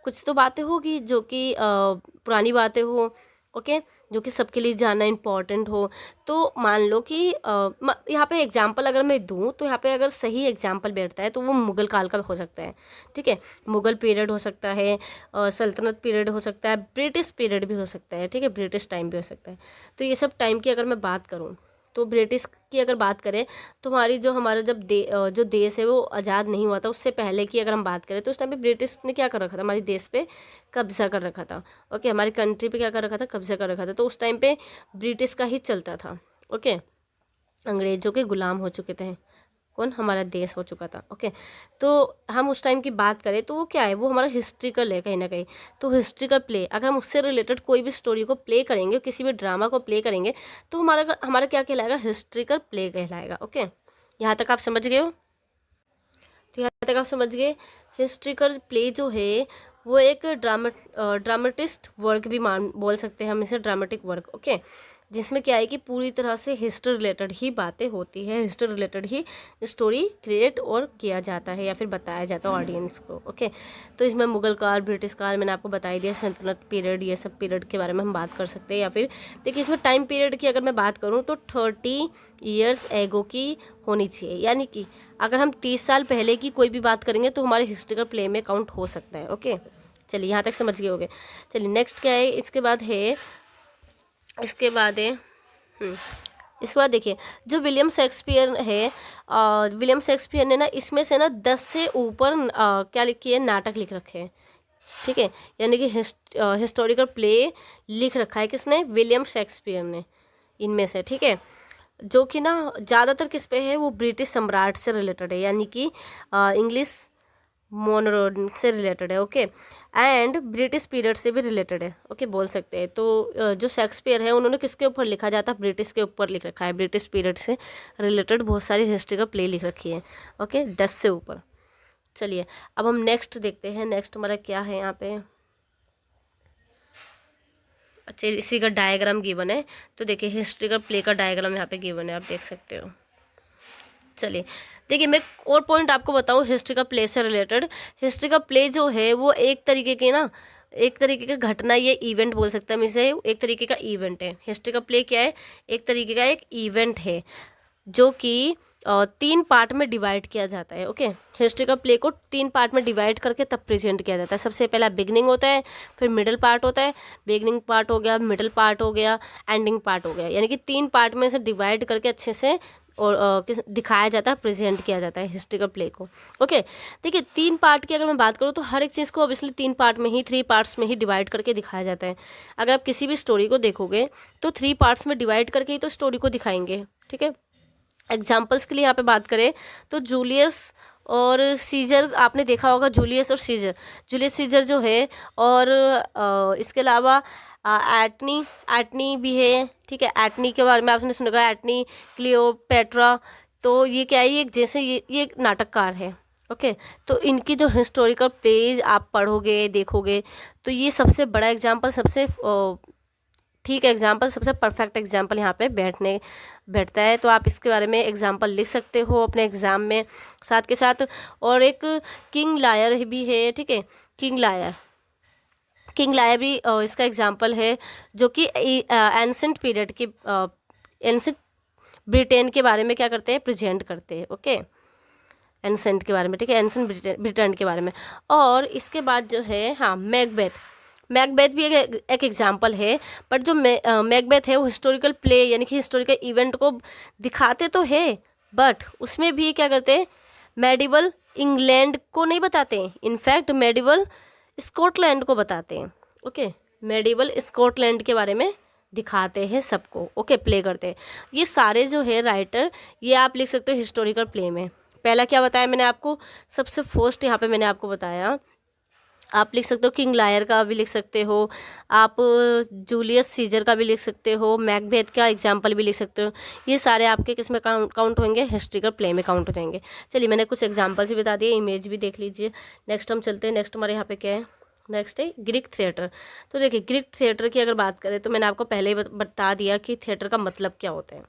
कुछ तो बातें होगी जो कि पुरानी बातें हो, ओके, जो कि सबके लिए जानना इम्पॉर्टेंट हो। तो मान लो कि यहाँ पे एग्जांपल अगर मैं दूँ, तो यहाँ पे अगर सही एग्जांपल बैठता है तो वो मुग़ल काल का हो सकता है, ठीक है, मुग़ल पीरियड हो सकता है, सल्तनत पीरियड हो सकता है, ब्रिटिश पीरियड भी हो सकता है, ठीक है, ब्रिटिश टाइम भी हो सकता है। तो ये सब टाइम की अगर मैं बात करूँ, तो ब्रिटिश की अगर बात करें, तो हमारा जब जो देश है वो आज़ाद नहीं हुआ था, उससे पहले की अगर हम बात करें, तो उस टाइम पे ब्रिटिश ने क्या कर रखा था, हमारे देश पे कब्जा कर रखा था, ओके, हमारी कंट्री पे क्या कर रखा था, कब्जा कर रखा था। तो उस टाइम पे ब्रिटिश का ही चलता था, ओके। अंग्रेजों के गुलाम हो चुके थे। कौन? हमारा देश हो चुका था। ओके, तो हम उस टाइम की बात करें तो वो क्या है, वो हमारा हिस्ट्रिकल है कहीं ना कहीं। तो हिस्ट्रिकल प्ले, अगर हम उससे रिलेटेड कोई भी स्टोरी को प्ले करेंगे, किसी भी ड्रामा को प्ले करेंगे, तो हमारा हमारा क्या कहलाएगा? हिस्ट्रिकल प्ले कहलाएगा। ओके, यहाँ तक आप समझ गए हो? तो यहाँ तक आप समझ गए। हिस्ट्रिकल प्ले जो है वो एक ड्रामेटिस्ट वर्क भी मान बोल सकते हैं हम इसे, ड्रामेटिक वर्क। ओके, जिसमें क्या है कि पूरी तरह से हिस्ट्री रिलेटेड ही बातें होती है, हिस्ट्री रिलेटेड ही स्टोरी क्रिएट और किया जाता है या फिर बताया जाता है ऑडियंस को। ओके, तो इसमें मुगल काल, ब्रिटिश काल, मैंने आपको बता ही दिया, सल्तनत पीरियड, ये सब पीरियड के बारे में हम बात कर सकते हैं। या फिर देखिए, इसमें टाइम पीरियड की अगर मैं बात करूँ तो 30 ईयर्स एगो की होनी चाहिए, यानी कि अगर हम 30 साल पहले की कोई भी बात करेंगे तो हमारे हिस्ट्रिकल प्ले में काउंट हो सकता है। ओके, चलिए यहाँ तक समझ गए होंगे। चलिए नेक्स्ट क्या है, इसके बाद है, इसके बाद है इसके बाद देखिए, जो विलियम शेक्सपियर है, विलियम शेक्सपियर ने ना इसमें से ना 10 से ऊपर क्या लिखी है, नाटक लिख रखे हैं। ठीक है, यानी कि हिस्टोरिकल प्ले लिख रखा है किसने? विलियम शेक्सपियर ने, इनमें से। ठीक है, जो कि ना ज़्यादातर किस पे है, वो ब्रिटिश सम्राट से रिलेटेड है, यानी कि इंग्लिश मोनरोड से रिलेटेड है। ओके, एंड ब्रिटिश पीरियड से भी रिलेटेड है। ओके, बोल सकते हैं। तो जो शेक्सपियर है उन्होंने किसके ऊपर लिखा जाता है? ब्रिटिश के ऊपर लिख रखा है, ब्रिटिश पीरियड से रिलेटेड बहुत सारी हिस्ट्री का प्ले लिख रखी है। ओके, 10 से ऊपर। चलिए अब हम नेक्स्ट देखते हैं। नेक्स्ट हमारा क्या है यहाँ पे? अच्छा, इसी का डायग्राम गिवन है, तो देखिए हिस्ट्री का प्ले का डायग्राम यहाँ पे गिवन है, आप देख सकते हो। चलिए देखिए, मैं और पॉइंट आपको बताऊँ हिस्ट्री का प्ले से रिलेटेड। हिस्ट्री का प्ले जो है वो एक तरीके के ना, एक तरीके का घटना, ये इवेंट बोल सकते हैं हम इसे, एक तरीके का इवेंट है। हिस्ट्री का प्ले क्या है? एक तरीके का एक इवेंट है जो कि 3 पार्ट में डिवाइड किया जाता है। ओके, हिस्ट्री का प्ले को 3 पार्ट में डिवाइड करके तब प्रेजेंट किया जाता है। सबसे पहला बिगनिंग होता है, फिर मिडिल पार्ट होता है, बिगनिंग पार्ट हो गया, मिडिल पार्ट हो गया, एंडिंग पार्ट हो गया, यानी कि 3 पार्ट में से डिवाइड करके अच्छे से और दिखाया जाता है, प्रेजेंट किया जाता है हिस्ट्री का प्ले को। ओके, देखिए 3 पार्ट की अगर मैं बात करूँ तो हर एक चीज़ को ऑब्वियसली 3 पार्ट में ही, 3 पार्ट्स में ही डिवाइड करके दिखाया जाता है। अगर आप किसी भी स्टोरी को देखोगे तो 3 पार्ट्स में डिवाइड करके ही तो स्टोरी को दिखाएंगे। ठीक है, एग्जाम्पल्स के लिए यहाँ पे बात करें तो जूलियस और सीजर, आपने देखा होगा जूलियस और सीजर, जूलियस सीजर जो है, और इसके अलावा एटनी, एटनी भी है। ठीक है, एटनी के बारे में आपने सुना होगा, एटनी क्लियोपेट्रा। तो ये क्या है, ये जैसे ये एक नाटककार है। ओके, तो इनकी जो हिस्टोरिकल प्लेज आप पढ़ोगे, देखोगे, तो ये सबसे बड़ा एग्जाम्पल, सबसे ठीक एग्जाम्पल, सबसे परफेक्ट एग्जाम्पल यहाँ पे बैठता है। तो आप इसके बारे में एग्जाम्पल लिख सकते हो अपने एग्ज़ाम में साथ के साथ। और एक किंग लायर भी है। ठीक है, किंग लायर, किंग लायर भी इसका एग्जाम्पल है, जो कि एंसेंट पीरियड के, एंसेंट ब्रिटेन के बारे में क्या करते हैं? प्रेजेंट करते हैं। ओके, एंसेंट के बारे में। ठीक है, एंसेंट ब्रिटेन के बारे में। और इसके बाद जो है, हाँ, मैकबेथ, मैकबेथ भी एक एग्जाम्पल है। बट जो मैकबेथ है वो हिस्टोरिकल प्ले, यानी कि हिस्टोरिकल इवेंट को दिखाते तो है, बट उसमें भी क्या करते हैं? मेडिवल इंग्लैंड को नहीं बताते हैं, इनफैक्ट मेडिवल स्कॉटलैंड को बताते हैं। ओके, मेडिवल स्कॉटलैंड के बारे में दिखाते हैं सबको। ओके, प्ले करते हैं। ये सारे जो है राइटर, ये आप लिख सकते हो हिस्टोरिकल प्ले में। पहला क्या बताया मैंने आपको? सबसे फर्स्ट यहाँ पे मैंने आपको बताया, आप लिख सकते हो किंग लायर का भी लिख सकते हो, आप जूलियस सीजर का भी लिख सकते हो, मैकबेथ का एग्जाम्पल भी लिख सकते हो। ये सारे आपके किस में काउंट होंगे? हिस्ट्रिकल प्ले में काउंट हो जाएंगे। चलिए, मैंने कुछ एग्जाम्पल्स भी बता दिए, इमेज भी देख लीजिए। नेक्स्ट हम चलते हैं। नेक्स्ट हमारे यहाँ पे क्या है? नेक्स्ट है ग्रीक थिएटर। तो देखिए, ग्रीक थिएटर की अगर बात करें तो मैंने आपको पहले ही बता दिया कि थिएटर का मतलब क्या होता है।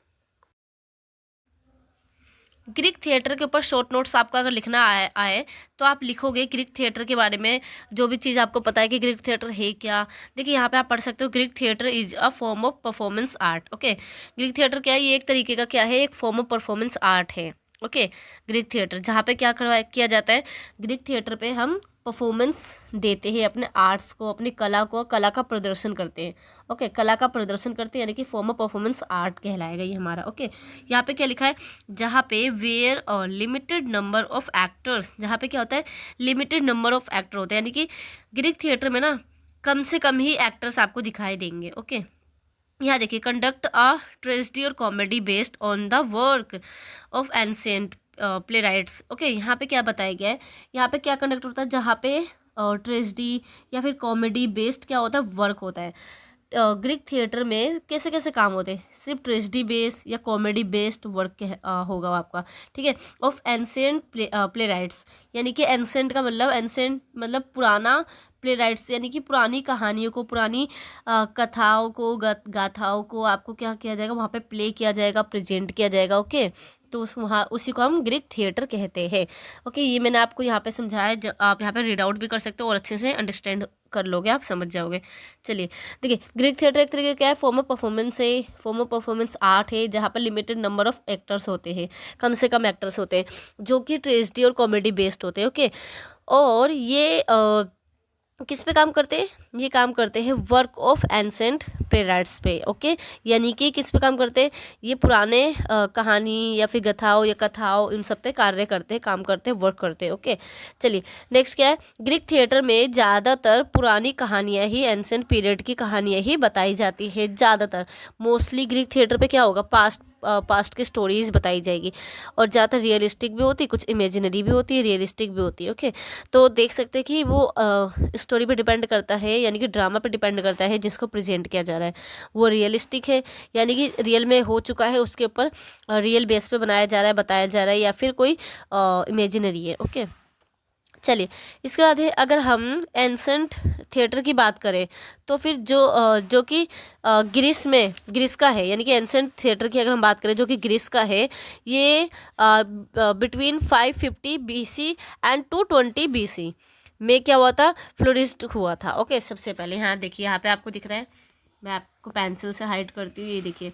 ग्रीक थिएटर के ऊपर शॉर्ट नोट्स आपका अगर लिखना आए तो आप लिखोगे ग्रीक थिएटर के बारे में, जो भी चीज़ आपको पता है कि ग्रीक थिएटर है क्या। देखिए यहाँ पे आप पढ़ सकते हो, Greek theatre is a form of performance art. Okay, Greek theatre क्या है? ये एक तरीके का क्या है? एक फॉर्म ऑफ परफॉर्मेंस आर्ट है। ओके, ग्रीक थिएटर जहाँ पे क्या किया जाता है? ग्रीक थिएटर पे हम परफॉर्मेंस देते हैं, अपने आर्ट्स को, अपनी कला को, कला का प्रदर्शन करते हैं। ओके, कला का प्रदर्शन करते हैं, यानी कि फॉर्म ऑफ परफॉर्मेंस आर्ट कहलाएगा ये हमारा। ओके, यहाँ पे क्या लिखा है? जहाँ पे where limited number of actors, जहाँ पे क्या होता है? लिमिटेड नंबर ऑफ एक्टर होते हैं, यानी कि ग्रीक थिएटर में ना कम से कम ही एक्टर्स आपको दिखाई देंगे। ओके, यहाँ देखिए, कंडक्ट अ ट्रेजेडी और comedy based on the work of ancient play rights. Okay, यहाँ पे क्या बताया गया है, यहाँ पे क्या कंडक्ट होता है, जहाँ पे ट्रेजेडी या फिर कॉमेडी बेस्ड क्या होता है, वर्क होता है। ग्रीक थिएटर में कैसे कैसे काम होते हैं, सिर्फ ट्रेजेडी बेस्ड या कॉमेडी बेस्ड वर्क होगा आपका, ठीक है। ऑफ एंशिएंट प्ले राइट्स, यानी कि एंशिएंट का मतलब, एंशिएंट मतलब पुराना, प्ले राइट्स यानी कि पुरानी कहानियों को, पुरानी कथाओं को, गाथाओं को आपको क्या किया जाएगा, वहाँ पे प्ले किया जाएगा, प्रेजेंट किया जाएगा। ओके, तो वहाँ उसी को हम ग्रीक थिएटर कहते हैं। ओके, ये मैंने आपको यहाँ पे समझाया, आप यहाँ पे रीड आउट भी कर सकते हो और अच्छे से अंडरस्टैंड कर लोगे, आप समझ जाओगे। चलिए देखिए, ग्रीक थिएटर एक तरीके का है, फॉर्म ऑफ परफॉर्मेंस है, फॉर्म ऑफ परफॉर्मेंस आर्ट है, जहाँ पर लिमिटेड नंबर ऑफ एक्टर्स होते हैं, कम से कम एक्टर्स होते हैं, जो कि ट्रेजेडी और कॉमेडी बेस्ड होते हैं। ओके, और ये किस पे काम करते हैं, ये काम करते हैं वर्क ऑफ एंसेंट प्लेराइट्स पे। ओके, यानी कि किस पे काम करते हैं, ये पुराने कहानी या फिर गथाओं या कथाओं, इन सब पे कार्य करते हैं, काम करते हैं, वर्क करते हैं। ओके, चलिए नेक्स्ट क्या है, ग्रीक थिएटर में ज़्यादातर पुरानी कहानियाँ ही, एंसेंट पीरियड की कहानियाँ ही बताई जाती है। ज़्यादातर मोस्टली ग्रीक थिएटर पे क्या होगा, पास्ट की स्टोरीज बताई जाएगी, और ज़्यादातर रियलिस्टिक भी होती है, कुछ इमेजिनरी भी होती है, रियलिस्टिक भी होती है। ओके, तो देख सकते हैं कि वो स्टोरी पे डिपेंड करता है, यानी कि ड्रामा पे डिपेंड करता है जिसको प्रेजेंट किया जा रहा है, वो रियलिस्टिक है, यानी कि रियल में हो चुका है, उसके ऊपर रियल बेस पे बनाया जा रहा है, बताया जा रहा है, या फिर कोई इमेजिनरी है। ओके, चलिए इसके बाद है, अगर हम एंसेंट थिएटर की बात करें तो फिर जो कि ग्रीस का है, यानी कि एंसेंट थिएटर की अगर हम बात करें जो कि ग्रीस का है, ये बिटवीन 550 BC एंड 220 BC में क्या हुआ था, फ्लोरिस्ट हुआ था। ओके, सबसे पहले यहाँ देखिए, यहाँ पे आपको दिख रहा है, मैं आपको पेंसिल से हाइड करती हूँ, ये देखिए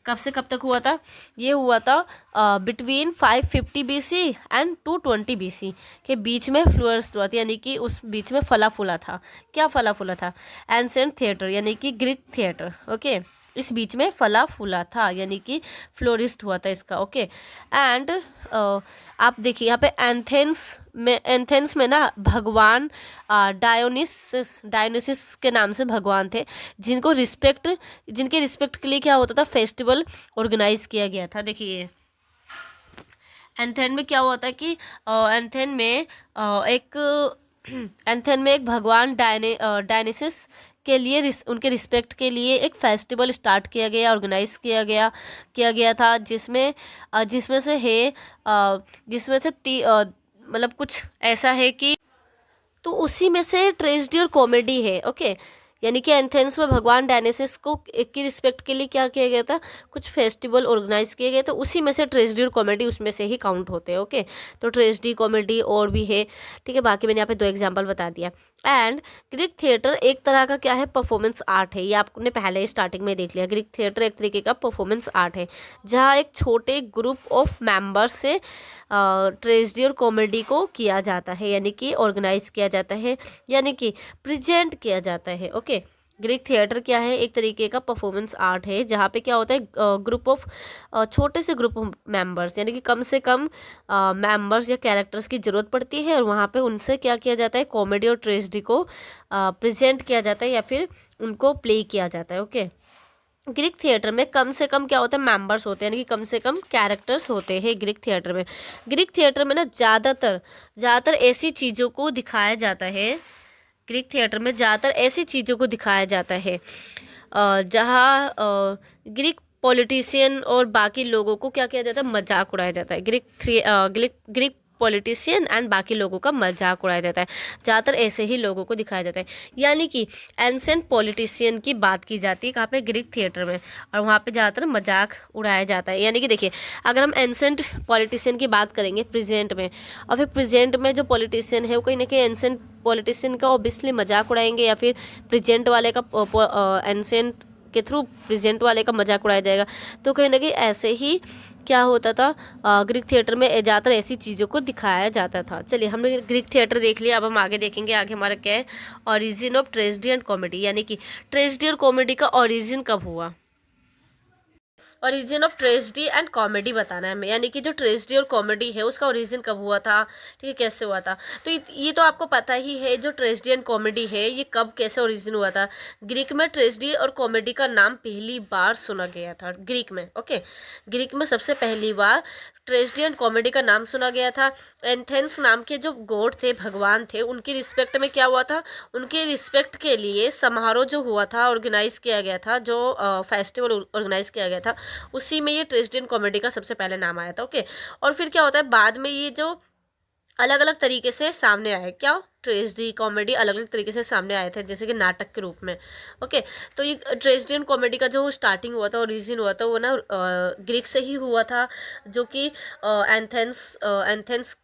कब से कब तक हुआ था, ये हुआ था बिटवीन 550 BC एंड 220 BC के बीच में फ्लोरिश हुआ था, यानी कि उस बीच में फला फूला था। क्या फला फूला था, एंसेंट थिएटर यानी कि ग्रीक थिएटर। ओके, इस बीच में फला फूला था, यानी कि फ्लोरिस्ट हुआ था इसका। ओके, एंड आप देखिए यहाँ पे एंथेंस में ना भगवान डायोनिसिस के नाम से भगवान थे, जिनके रिस्पेक्ट के लिए क्या होता था, फेस्टिवल ऑर्गेनाइज किया गया था। देखिए एंथेन में क्या हुआ था कि एंथेन में एक भगवान डायनिसिस के लिए, उनके रिस्पेक्ट के लिए एक फेस्टिवल स्टार्ट किया गया, ऑर्गेनाइज किया गया था, जिसमें से है मतलब कुछ ऐसा है कि, तो उसी में से ट्रेजेडी और कॉमेडी है। ओके, यानी कि एथेंस में भगवान डायनेसिस को की रिस्पेक्ट के लिए क्या किया गया था, कुछ फेस्टिवल ऑर्गेनाइज किए गए, तो उसी में से ट्रेजेडी और कॉमेडी उसमें से ही काउंट होते हैं। ओके, तो ट्रेजेडी कॉमेडी और भी है, ठीक है, बाकी मैंने यहाँ पे 2 एग्जाम्पल बता दिया। एंड ग्रीक थिएटर एक तरह का क्या है, परफॉर्मेंस आर्ट है, ये आपने पहले ही स्टार्टिंग में देख लिया। ग्रीक थिएटर एक तरीके का परफॉर्मेंस आर्ट है, जहाँ एक छोटे ग्रुप ऑफ मेंबर्स से ट्रेजेडी और कॉमेडी को किया जाता है, यानी कि ऑर्गेनाइज किया जाता है, यानी कि प्रेजेंट किया जाता है। ओके, ग्रीक थिएटर क्या है, एक तरीके का परफॉर्मेंस आर्ट है, जहाँ पे क्या होता है, ग्रुप ऑफ छोटे से ग्रुप ऑफ मेंबर्स, यानी कि कम से कम मेंबर्स या कैरेक्टर्स की ज़रूरत पड़ती है, और वहाँ पे उनसे क्या किया जाता है, कॉमेडी और ट्रेजेडी को प्रेजेंट किया जाता है, या फिर उनको प्ले किया जाता है। ओके, ग्रीक थिएटर में कम से कम क्या होता है, मेंबर्स होते हैं, यानी कि कम से कम कैरेक्टर्स होते हैं ग्रीक थिएटर में। ग्रीक थिएटर में ना ज़्यादातर ऐसी चीज़ों को दिखाया जाता है, ग्रीक थिएटर में ज़्यादातर ऐसी चीज़ों को दिखाया जाता है जहाँ ग्रीक पॉलिटिशियन और बाकी लोगों को क्या किया जाता है, मजाक उड़ाया जाता है। ग्रीक पॉलिटिशियन एंड बाकी लोगों का मजाक उड़ाया जाता है, ज़्यादातर ऐसे ही लोगों को दिखाया जाता है। यानी कि एंसेंट पॉलिटिशियन की बात की जाती है कहाँ पे, ग्रीक थिएटर में, और वहाँ पे ज़्यादातर मजाक उड़ाया जाता है। यानी कि देखिए, अगर हम एंसेंट पॉलिटिशियन की बात करेंगे प्रेजेंट में, और फिर प्रेजेंट में जो पॉलिटिशियन है वो कहीं ना कहीं एंसेंट पॉलिटिशियन का ऑब्वियसली मजाक उड़ाएंगे, या फिर प्रेजेंट वाले का एंसेंट के थ्रू प्रेजेंट वाले का मजाक उड़ाया जाएगा। तो कहीं ना कहीं ऐसे ही क्या होता था, ग्रीक थिएटर में ज़्यादातर ऐसी चीज़ों को दिखाया जाता था। चलिए हमने ग्रीक थिएटर देख लिया, अब हम आगे देखेंगे, आगे हमारा क्या है, origin of tragedy and comedy, यानी कि ट्रेजेडी और कॉमेडी का ओरिजिन कब हुआ। Origin of tragedy and comedy बताना है हमें, यानी कि जो ट्रेजेडी और कॉमेडी है उसका ओरिजिन कब हुआ था, ठीक है, कैसे हुआ था। तो ये तो आपको पता ही है, जो ट्रेजेडी एंड कॉमेडी है ये कब कैसे ओरिजिन हुआ था। ग्रीक में ट्रेजेडी और कॉमेडी का नाम पहली बार सुना गया था ग्रीक में। ओके, ग्रीक में सबसे पहली बार ट्रेजेडी एंड कॉमेडी का नाम सुना गया था। एथेंस नाम के जो गॉड थे, भगवान थे, उनकी रिस्पेक्ट में क्या हुआ था, उनके रिस्पेक्ट के लिए समारोह जो हुआ था, ऑर्गेनाइज किया गया था, जो फेस्टिवल ऑर्गेनाइज किया गया था, उसी में ये ट्रेजेडी एंड कॉमेडी का सबसे पहले नाम आया था। ओके, और फिर क्या होता है, बाद में ये जो अलग अलग तरीके से सामने आए, क्या ट्रेजेडी कॉमेडी अलग अलग तरीके से सामने आए थे, जैसे कि नाटक के रूप में। ओके, तो ये ट्रेजेडी एंड कॉमेडी का जो स्टार्टिंग हुआ था, ओरिजिन हुआ था, वो ना ग्रीक से ही हुआ था, जो कि एथेंस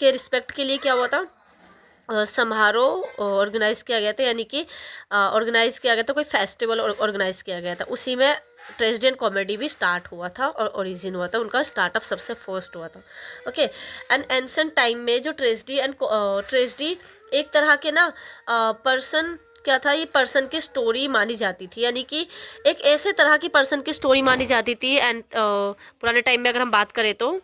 के रिस्पेक्ट के लिए क्या हुआ था, समारोह ऑर्गेनाइज किया गया था, यानी कि ऑर्गेनाइज किया गया था, कोई फेस्टिवल ऑर्गेनाइज किया गया था, उसी में ट्रेजेडी एंड कॉमेडी भी स्टार्ट हुआ था और ओरिजिन हुआ था, उनका स्टार्टअप सबसे फर्स्ट हुआ था। ओके, एंड एंशिएंट टाइम में जो ट्रेजेडी एक तरह के ना पर्सन क्या था, ये पर्सन की स्टोरी मानी जाती थी, यानी कि एक ऐसे तरह की पर्सन की स्टोरी मानी जाती थी। एंड पुराने टाइम में अगर हम बात करें तो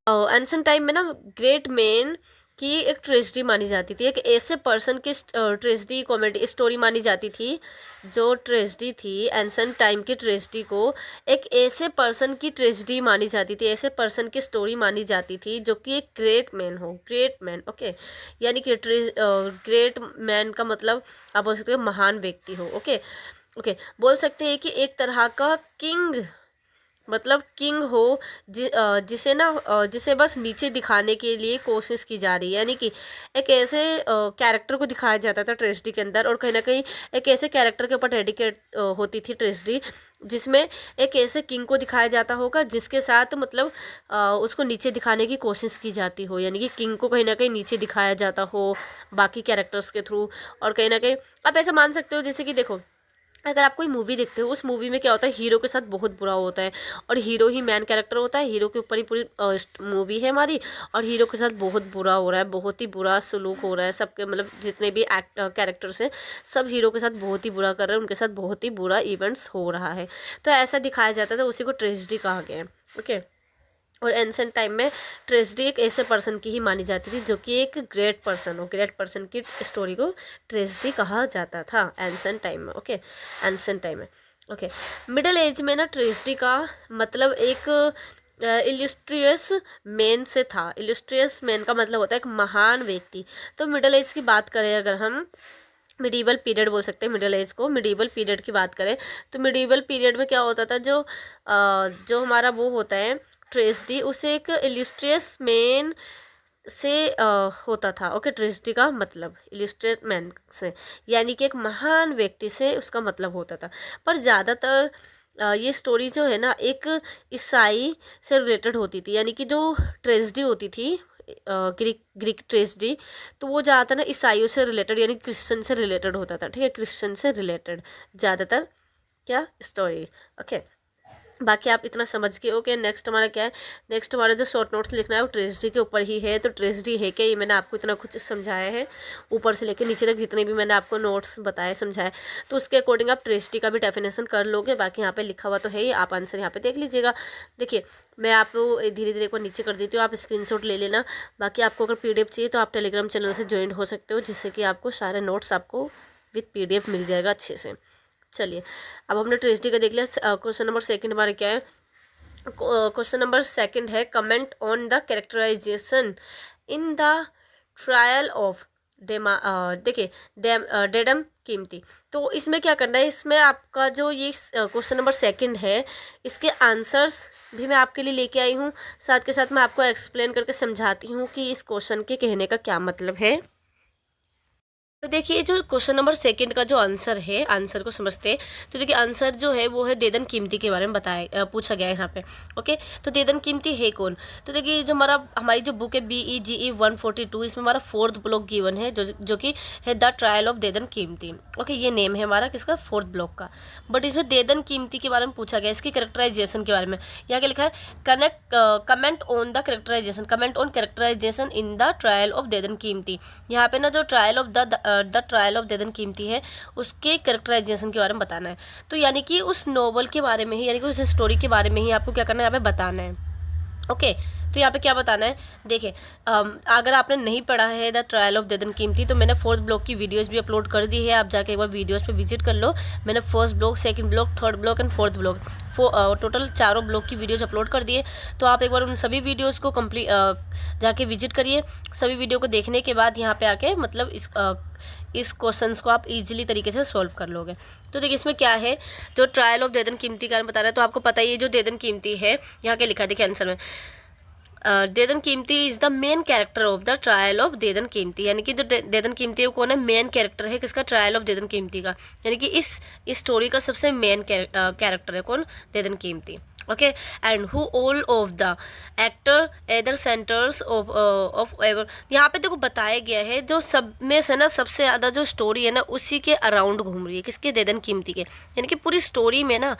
एंशिएंट टाइम में ना ग्रेट मैन की एक ट्रेजेडी मानी जाती थी, एक ऐसे पर्सन की ट्रेजेडी कॉमेडी स्टोरी मानी जाती थी। जो ट्रेजेडी थी, एंशिएंट टाइम की ट्रेजेडी को एक ऐसे पर्सन की ट्रेजेडी मानी जाती थी, ऐसे पर्सन की स्टोरी मानी जाती थी जो कि एक ग्रेट मैन हो, ग्रेट मैन। ओके, यानी कि ग्रेट मैन का मतलब आप बोल सकते हो महान व्यक्ति हो। ओके ओके, बोल सकते हैं कि एक तरह का किंग, मतलब किंग हो, जिसे ना जिसे बस नीचे दिखाने के लिए कोशिश की जा रही है, यानी कि एक ऐसे कैरेक्टर को दिखाया जाता था ट्रेजेडी के अंदर, और कहीं ना कहीं एक ऐसे कैरेक्टर के ऊपर डेडिकेट होती थी ट्रेजेडी, जिसमें एक ऐसे किंग को दिखाया जाता होगा जिसके साथ मतलब उसको नीचे दिखाने की कोशिश की जाती हो, यानी कि किंग को कहीं ना कहीं नीचे दिखाया जाता हो बाकी कैरेक्टर्स के थ्रू। और कहीं ना कहीं आप ऐसा मान सकते हो, जैसे कि देखो, अगर आप कोई मूवी देखते हो, उस मूवी में क्या होता है, हीरो के साथ बहुत बुरा होता है, और हीरो ही मेन कैरेक्टर होता है, हीरो के ऊपर ही पूरी मूवी है हमारी, और हीरो के साथ बहुत बुरा हो रहा है, बहुत ही बुरा सलूक हो रहा है, सबके मतलब जितने भी कैरेक्टर्स हैं सब हीरो के साथ बहुत ही बुरा कर रहे हैं, उनके साथ बहुत ही बुरा इवेंट्स हो रहा है, तो ऐसा दिखाया जाता था, उसी को ट्रेजेडी कहा गया है। ओके, और एंशिएंट टाइम में ट्रेजेडी एक ऐसे पर्सन की ही मानी जाती थी जो कि एक ग्रेट पर्सन हो, ग्रेट पर्सन की स्टोरी को ट्रेजेडी कहा जाता था एंशिएंट टाइम में। ओके, एंशिएंट टाइम में। ओके, मिडिल एज में ना ट्रेजेडी का मतलब एक इलिस्ट्रियस मैन से था। इलिस्ट्रियस मैन का मतलब होता है एक महान व्यक्ति। तो मिडिल एज की बात करें अगर हम, मिडीवल पीरियड बोल सकते हैं मिडिल एज को, मिडीवल पीरियड की बात करें तो मिडीवल पीरियड में क्या होता था, जो हमारा वो होता है ट्रेजेडी, उसे एक इलिस्ट्रियस मैन से होता था। ओके, ट्रेजेडी का मतलब इलिस्ट्रेट मैन से, यानी कि एक महान व्यक्ति से उसका मतलब होता था। पर ज़्यादातर ये स्टोरी जो है ना एक ईसाई से रिलेटेड होती थी, यानी कि जो ट्रेजेडी होती थी ग्रीक ट्रेजेडी, तो वो ज़्यादातर ना ईसाइयों से रिलेटेड यानी क्रिश्चियन से रिलेटेड होता था। ठीक है, क्रिश्चियन से रिलेटेड ज़्यादातर क्या स्टोरी। ओके, बाकी आप इतना समझ के। ओके, नेक्स्ट हमारा क्या है, नेक्स्ट हमारा जो शॉर्ट नोट्स लिखना है वो ट्रेजेडी के ऊपर ही है। तो ट्रेजेडी है क्या, ये मैंने आपको इतना कुछ समझाया है, ऊपर से लेकर नीचे तक जितने भी मैंने आपको नोट्स बताए समझाए, तो उसके अकॉर्डिंग आप ट्रेजेडी का भी डेफिनेशन कर लोगे। बाकी यहाँ पे लिखा हुआ तो है ही, आप आंसर यहाँ पे देख लीजिएगा। देखिए, मैं आपको धीरे धीरे एक बार नीचे कर देती हूँ, आप स्क्रीनशॉट ले लेना। बाकी आपको अगर PDF चाहिए तो आप टेलीग्राम चैनल से ज्वाइन हो सकते हो, जिससे कि आपको सारे नोट्स आपको विथ PDF मिल जाएगा अच्छे से। चलिए, अब हमने ट्रेजेडी का देख लिया। क्वेश्चन नंबर सेकंड हमारे क्या है, क्वेश्चन नंबर सेकंड है comment on the characterisation in the trial of देखिए डेडम कीमती। तो इसमें क्या करना है, इसमें आपका जो ये क्वेश्चन नंबर सेकंड है, इसके आंसर्स भी मैं आपके लिए लेके आई हूँ, साथ के साथ मैं आपको एक्सप्लेन करके समझाती हूँ कि इस क्वेश्चन के कहने का क्या मतलब है। तो देखिए, जो क्वेश्चन नंबर सेकंड का जो आंसर है, आंसर को समझते हैं। तो देखिए, आंसर जो है वो है देदन कीमती के बारे में पूछा गया है यहाँ पे। ओके, तो देदन कीमती है कौन। तो देखिए, जो हमारी जो बुक है BEGE 142, इसमें हमारा 4th ब्लॉक गिवन है, जो कि है द ट्रायल ऑफ देदन कीमती। ओके, ये नेम है हमारा किसका, 4th ब्लॉक का। बट इसमें देदन कीमती के बारे में पूछा गया, इसकी कैरेक्टराइजेशन के बारे में। यहाँ क्या लिखा है, comment on the characterization, comment on characterization in the trial of Dedan Kimathi. यहाँ पे ना जो trial of the the trial of Dedan Kimathi है उसके कैरेक्टराइजेशन के बारे में बताना है। तो यानी कि उस नोवेल के बारे में ही, यानी कि उस स्टोरी के बारे में ही आपको क्या करना है, यहाँ पे बताना है। ओके तो यहाँ पे क्या बताना है, देखिए अगर आपने नहीं पढ़ा है द ट्रायल ऑफ देदन कीमती तो मैंने 4th ब्लॉक की वीडियोस भी अपलोड कर दी है, आप जाके एक बार वीडियोस पे विजिट कर लो। मैंने 1st block, 2nd block, 3rd block and 4th block total 4 block की वीडियोस अपलोड कर दिए। तो आप एक बार उन सभी वीडियोज़ को जाके विजिट करिए। सभी वीडियो को देखने के बाद यहाँ पे आके मतलब इस क्वेश्चंस को आप इजीली तरीके से सॉल्व कर लोगे। तो देखिए इसमें क्या है, जो ट्रायल ऑफ देदन कीमती का बताना है, तो आपको पता ही है जो देदन कीमती है यहाँ के लिखा है, देखिए आंसर में Dedan Kimathi is the main character of the trial of Dedan Kimathi, यानी कि जो देदन कीमती है वो कौन है, मेन कैरेक्टर है किसका, ट्रायल ऑफ देदन कीमती का, यानी कि इस स्टोरी का सबसे मेन कैरेक्टर है कौन, देदन कीमती। Okay and who all of the actor either centres of ever, यहाँ पे देखो बताया गया है जो सब में से ना सबसे ज़्यादा जो स्टोरी है ना उसी के अराउंड घूम रही है, किसके, देदन कीमती के, यानी कि पूरी स्टोरी में ना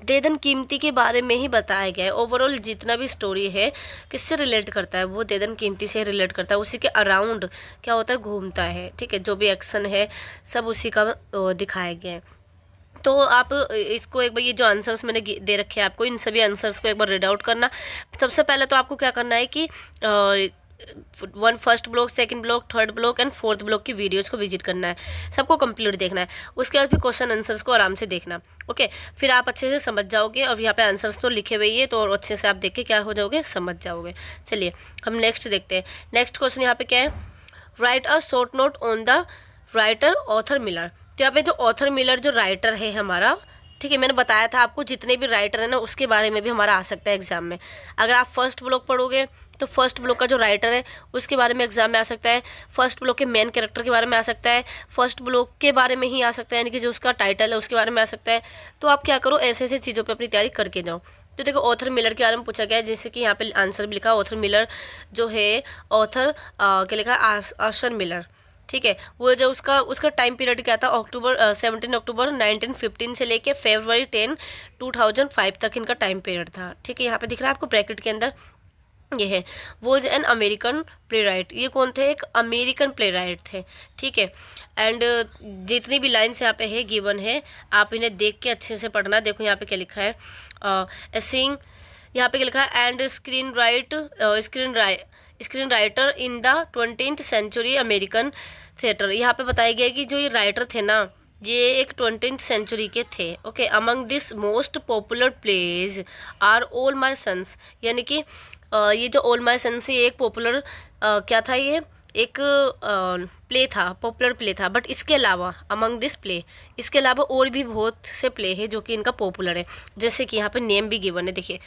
देदन कीमती के बारे में ही बताया गया है। ओवरऑल जितना भी स्टोरी है किससे रिलेट करता है, वो देदन कीमती से रिलेट करता है, उसी के अराउंड क्या होता है, घूमता है। ठीक है, जो भी एक्शन है सब उसी का दिखाया गया है। तो आप इसको एक बार, ये जो आंसर्स मैंने दे रखे हैं आपको, इन सभी आंसर्स को एक बार रीड आउट करना। सबसे पहले तो आपको क्या करना है कि 1st block, 2nd block, 3rd block and 4th block की वीडियोस को विजिट करना है, सबको कंप्लीट देखना है। उसके बाद फिर क्वेश्चन आंसर्स को आराम से देखना। ओके फिर आप अच्छे से समझ जाओगे, और यहाँ पे आंसर्स तो लिखे हुए ही है तो और अच्छे से आप देख के क्या हो जाओगे, समझ जाओगे। चलिए हम नेक्स्ट देखते हैं। नेक्स्ट क्वेश्चन यहाँ पे क्या है, right a short note on the writer author Miller. तो यहाँ पे जो ऑथर मिलर जो राइटर है हमारा, ठीक है, मैंने बताया था आपको जितने भी राइटर है ना उसके बारे में भी हमारा आ सकता है एग्जाम में। अगर आप 1st ब्लॉक पढ़ोगे तो 1st ब्लॉक का जो राइटर है उसके बारे में एग्जाम में आ सकता है, 1st ब्लॉक के मेन कैरेक्टर के बारे में आ सकता है, 1st ब्लॉक के बारे में ही आ सकता है, यानी कि जो उसका टाइटल है उसके बारे में आ सकता है। तो आप क्या करो, ऐसे ऐसे चीज़ों पर अपनी तैयारी करके जाओ। तो देखो ऑथर मिलर के बारे में पूछा गया है, जैसे कि यहाँ पे आंसर भी लिखा, ऑथर मिलर जो है, ऑथर क्या लिखा है, आर्चर मिलर। ठीक है, वो जो उसका टाइम पीरियड क्या था, 17 अक्टूबर 1915 से लेके February 10, 2005 तक इनका टाइम पीरियड था। ठीक है, यहाँ पे दिख रहा है आपको ब्रैकेट के अंदर, ये है वो is an American play right. ये कौन थे, एक अमेरिकन प्ले राइट थे। ठीक है एंड जितनी भी लाइन्स यहाँ पे है गिवन है, आप इन्हें देख के अच्छे से पढ़ना। देखो यहाँ पे क्या लिखा है, सिंग, यहाँ पे क्या लिखा है, and screen writer in the 20th century American theatre. यहाँ पे बताया गया है कि जो ये राइटर थे ना, ये एक 20th सेंचुरी के थे। Okay among this most popular plays are all my sons, यानी कि ये जो ऑल माई सन्स ये एक पॉपुलर क्या था, ये एक प्ले था, पॉपुलर प्ले था। बट इसके अलावा अमंग दिस प्ले, इसके अलावा और भी बहुत से प्ले है जो कि इनका पॉपुलर है, जैसे कि यहाँ पे नेम भी गिवन है। देखिए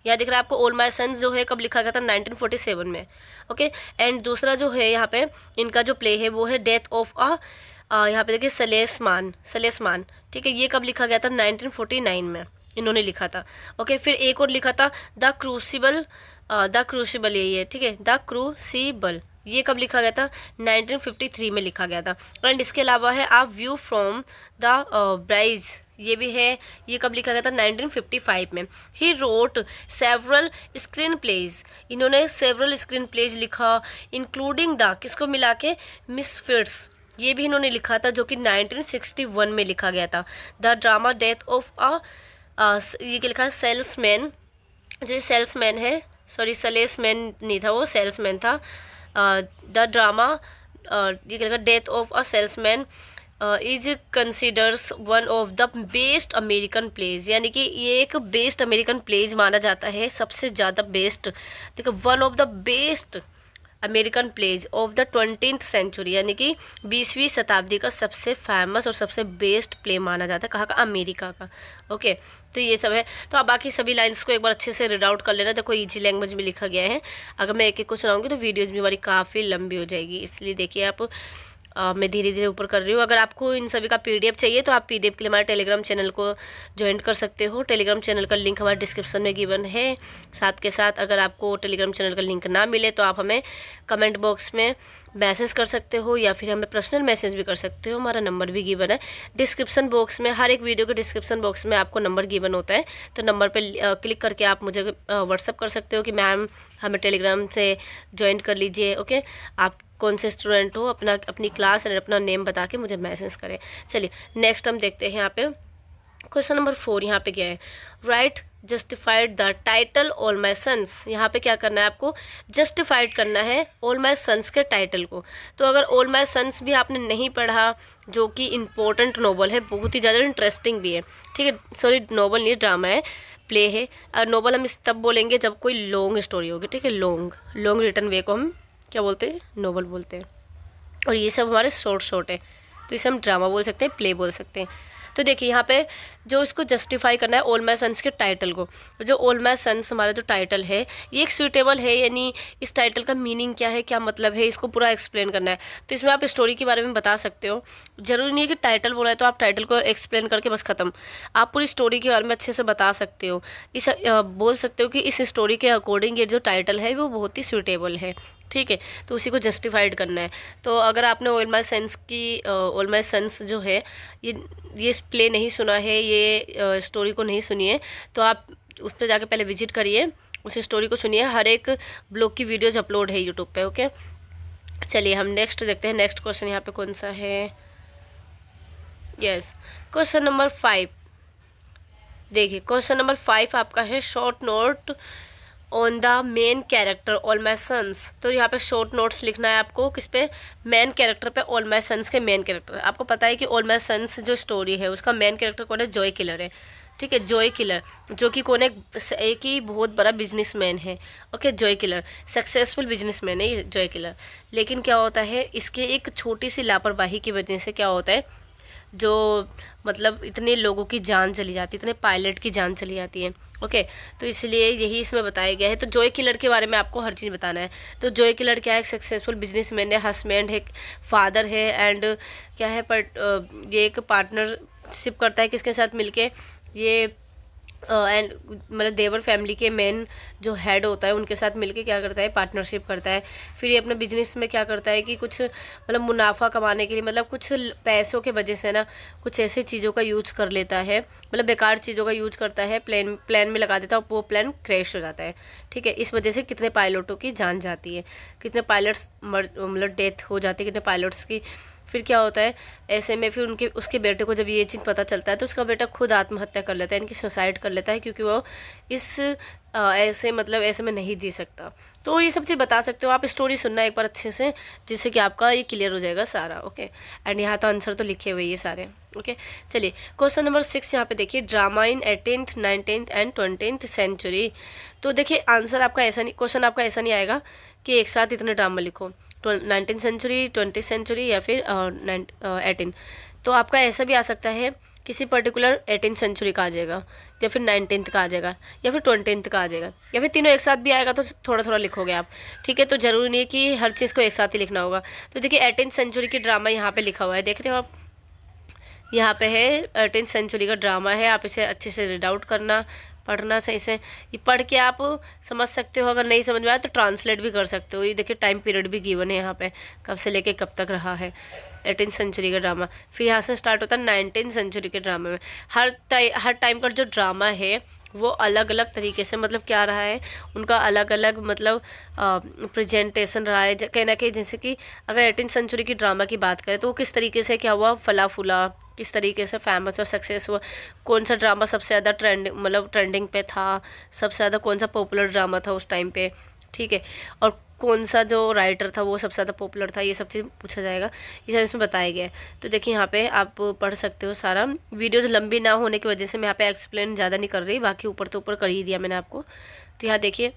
यहाँ दिख रहा है आपको, ऑल माई सन्स जो है कब लिखा गया था, 1947 में। ओके एंड दूसरा जो है यहाँ पे इनका जो प्ले है वो है डेथ ऑफ यहाँ पे देखिए सलेसमान। ठीक है, ये कब लिखा गया था, 1949 में इन्होंने लिखा था। ओके फिर एक और लिखा था द क्रूसिबल यही है। ठीक है, द क्रूसिबल ये कब लिखा गया था, 1953 में लिखा गया था। एंड इसके अलावा है आ व्यू फ्रॉम द ब्राइज, ये भी है, ये कब लिखा गया था, 1955 में। He wrote several screen plays, इन्होंने सेवरल स्क्रीन प्लेज लिखा, इंक्लूडिंग द, किसको मिला के, मिसफिट्स, ये भी इन्होंने लिखा था जो कि 1961 में लिखा गया था। द ड्रामा डेथ ऑफ ये क्या लिखा है, सेल्समैन, जो सेल्समैन है, सॉरी सेल्समैन नहीं था वो, सेल्समैन था। द ड्रामा ये क्या लिखा, death of a salesman is considers one of the best American plays, यानी कि ये एक बेस्ट अमेरिकन प्लेज माना जाता है, सबसे ज़्यादा बेस्ट। देखो one of the best American plays of the 20th century, यानी कि 20वीं शताब्दी का सबसे फेमस और सबसे बेस्ट प्ले माना जाता है, कहाँ का, अमेरिका का। ओके तो ये सब है। तो आप बाकी सभी लाइंस को एक बार अच्छे से रीड आउट कर लेना। देखो इजी लैंग्वेज में लिखा गया है, अगर मैं एक एक को सुनाऊंगी तो वीडियोज़ भी हमारी काफ़ी लंबी हो जाएगी, इसलिए देखिए आप मैं धीरे धीरे ऊपर कर रही हूँ। अगर आपको इन सभी का PDF चाहिए तो आप PDF के लिए हमारे टेलीग्राम चैनल को ज्वाइन कर सकते हो। टेलीग्राम चैनल का लिंक हमारे डिस्क्रिप्शन में गिवन है। साथ के साथ अगर आपको टेलीग्राम चैनल का लिंक ना मिले तो आप हमें कमेंट बॉक्स में मैसेज कर सकते हो या फिर हमें पर्सनल मैसेज भी कर सकते हो। हमारा नंबर भी गिवन है डिस्क्रिप्शन बॉक्स में, हर एक वीडियो के डिस्क्रिप्शन बॉक्स में आपको नंबर गिवन होता है। तो नंबर पर क्लिक करके आप मुझे व्हाट्सअप कर सकते हो कि मैम हमें टेलीग्राम से ज्वाइन कर लीजिए। ओके आप कौन से स्टूडेंट हो, अपना अपनी क्लास और अपना नेम बता के मुझे मैसेज करें। चलिए नेक्स्ट हम देखते हैं यहाँ पे क्वेश्चन नंबर 4 यहाँ पे क्या है, write justified the title all my sons. यहाँ पे क्या करना है आपको, जस्टिफाइड करना है ऑल माई सन्स के टाइटल को। तो अगर ऑल माई सन्स भी आपने नहीं पढ़ा, जो कि इम्पोर्टेंट नॉवल है, बहुत ही ज़्यादा इंटरेस्टिंग भी है, ठीक है, सॉरी नॉवल नहीं ड्रामा है, प्ले है। और नॉवल हम इस तब बोलेंगे जब कोई लॉन्ग स्टोरी होगी, ठीक है, लॉन्ग लॉन्ग रिटर्न वे को हम क्या बोलते हैं, नॉवल बोलते हैं। और ये सब हमारे शॉर्ट शॉर्ट है, तो इसे हम ड्रामा बोल सकते हैं, प्ले बोल सकते हैं। तो देखिए यहाँ पे जो इसको जस्टिफाई करना है ऑल माई सन्स के टाइटल को, जो ऑल माई सन्स हमारा जो टाइटल है ये एक सूटेबल है, यानी इस टाइटल का मीनिंग क्या है, क्या मतलब है, इसको पूरा एक्सप्लेन करना है। तो इसमें आप स्टोरी के बारे में बता सकते हो, ज़रूरी नहीं है कि टाइटल बोला है तो आप टाइटल को एक्सप्लेन करके बस ख़त्म, आप पूरी स्टोरी के बारे में अच्छे से बता सकते हो। इस बोल सकते हो कि इस स्टोरी के अकॉर्डिंग ये जो टाइटल है वो बहुत ही सूटेबल है, ठीक है, तो उसी को जस्टिफाइड करना है। तो अगर आपने ऑल माई सन्स की ऑल माई सन्स जो है ये प्ले नहीं सुना है, ये स्टोरी को नहीं सुनी है, तो आप उस पर जाके पहले विजिट करिए, उस स्टोरी को सुनिए। हर एक ब्लॉग की वीडियोज अपलोड है यूट्यूब पे, ओके। चलिए हम नेक्स्ट देखते हैं, नेक्स्ट क्वेश्चन यहाँ पे कौन सा है, यस क्वेश्चन नंबर 5। देखिए क्वेश्चन नंबर 5 आपका है short note on the main character all my sons. तो यहाँ पे शॉर्ट नोट्स लिखना है आपको, किस पे, मेन कैरेक्टर पे, ऑल माई सन्स के मेन कैरेक्टर। आपको पता है कि ऑल माई सन्स जो स्टोरी है उसका मेन कैरेक्टर कौन है, जॉय किलर है, ठीक है, जॉय किलर, जो कि कौन है, एक ही बहुत बड़ा बिजनेसमैन है, okay, Joy killer successful businessman है ये जॉय किलर। लेकिन क्या होता है, इसके एक छोटी सी लापरवाही की वजह से क्या होता है, जो मतलब इतने लोगों की जान चली जाती है, इतने पायलट की जान चली जाती है, ओके। तो इसलिए यही इसमें बताया गया है। तो जॉय किलर के बारे में आपको हर चीज़ बताना है। तो जॉय किलर क्या है, एक सक्सेसफुल बिजनेसमैन है, हस्बैंड है, फादर है, एंड क्या है, ये एक पार्टनरशिप करता है किसके साथ मिलके, ये एंड मतलब देवर फैमिली के मेन जो हेड होता है उनके साथ मिलके क्या करता है, पार्टनरशिप करता है। फिर ये अपने बिजनेस में क्या करता है कि कुछ मतलब मुनाफा कमाने के लिए, मतलब कुछ पैसों के वजह से ना कुछ ऐसे चीज़ों का यूज कर लेता है, मतलब बेकार चीज़ों का यूज करता है, प्लान में लगा देता है, वो प्लान क्रैश हो जाता है, ठीक है। इस वजह से कितने पायलटों की जान जाती है, कितने पायलट्स मतलब डेथ हो जाती है, कितने पायलट्स की। फिर क्या होता है ऐसे में, फिर उसके बेटे को जब ये चीज़ पता चलता है तो उसका बेटा खुद आत्महत्या कर लेता है, इनकी सुसाइड कर लेता है, क्योंकि वो इस ऐसे मतलब ऐसे में नहीं जी सकता। तो ये सब चीज़ बता सकते हो आप, स्टोरी सुनना एक बार अच्छे से, जिससे कि आपका ये क्लियर हो जाएगा सारा, ओके। एंड यहाँ तो आंसर तो लिखे हुए ये सारे, ओके। चलिए क्वेश्चन नंबर 6 यहाँ पे देखिए, drama in 18th 19th and 20th century. तो देखिए आंसर आपका ऐसा नहीं, क्वेश्चन आपका ऐसा नहीं आएगा कि एक साथ इतने ड्रामा लिखो, 19th सेंचुरी, 20th सेंचुरी या फिर 18। तो आपका ऐसा भी आ सकता है, किसी पर्टिकुलर 18th सेंचुरी का आ जाएगा, या फिर 19th का आ जाएगा, या फिर 20th का आ जाएगा, या फिर तीनों एक साथ भी आएगा, तो थोड़ा थोड़ा लिखोगे आप, ठीक है। तो ज़रूरी नहीं है कि हर चीज़ को एक साथ ही लिखना होगा। तो देखिए 18th सेंचुरी की ड्रामा यहाँ पे लिखा हुआ है, देख रहे हो आप, यहाँ पे है 18th सेंचुरी का ड्रामा है, आप इसे अच्छे से रीड आउट करना, पढ़ना सही से, ये पढ़ के आप समझ सकते हो। अगर नहीं समझ में आया तो ट्रांसलेट भी कर सकते हो। ये देखिए टाइम पीरियड भी गिवन है यहाँ पे, कब से लेके कब तक रहा है 18th सेंचुरी का ड्रामा। फिर यहाँ से स्टार्ट होता है 19th सेंचुरी के ड्रामे में। हर टाइम का जो ड्रामा है वो अलग अलग तरीके से, मतलब क्या रहा है उनका अलग अलग मतलब प्रेजेंटेशन रहा है, कहीं ना कहीं। जैसे कि अगर 18th सेंचुरी की ड्रामा की बात करें तो वो किस तरीके से क्या हुआ, फला फूला, किस तरीके से फेमस और सक्सेस हुआ, कौन सा ड्रामा सबसे ज़्यादा ट्रेंडिंग पे था, सबसे ज़्यादा कौन सा पॉपुलर ड्रामा था उस टाइम पे, ठीक है, और कौन सा जो राइटर था वो सबसे ज़्यादा पॉपुलर था, ये सब चीज़ पूछा जाएगा, ये सब इसमें बताया गया है। तो देखिए यहाँ पे आप पढ़ सकते हो सारा। वीडियोज़ लंबी ना होने की वजह से मैं यहाँ पे एक्सप्लेन ज़्यादा नहीं कर रही, बाकी ऊपर तो ऊपर कर ही दिया मैंने आपको। तो यहाँ देखिए,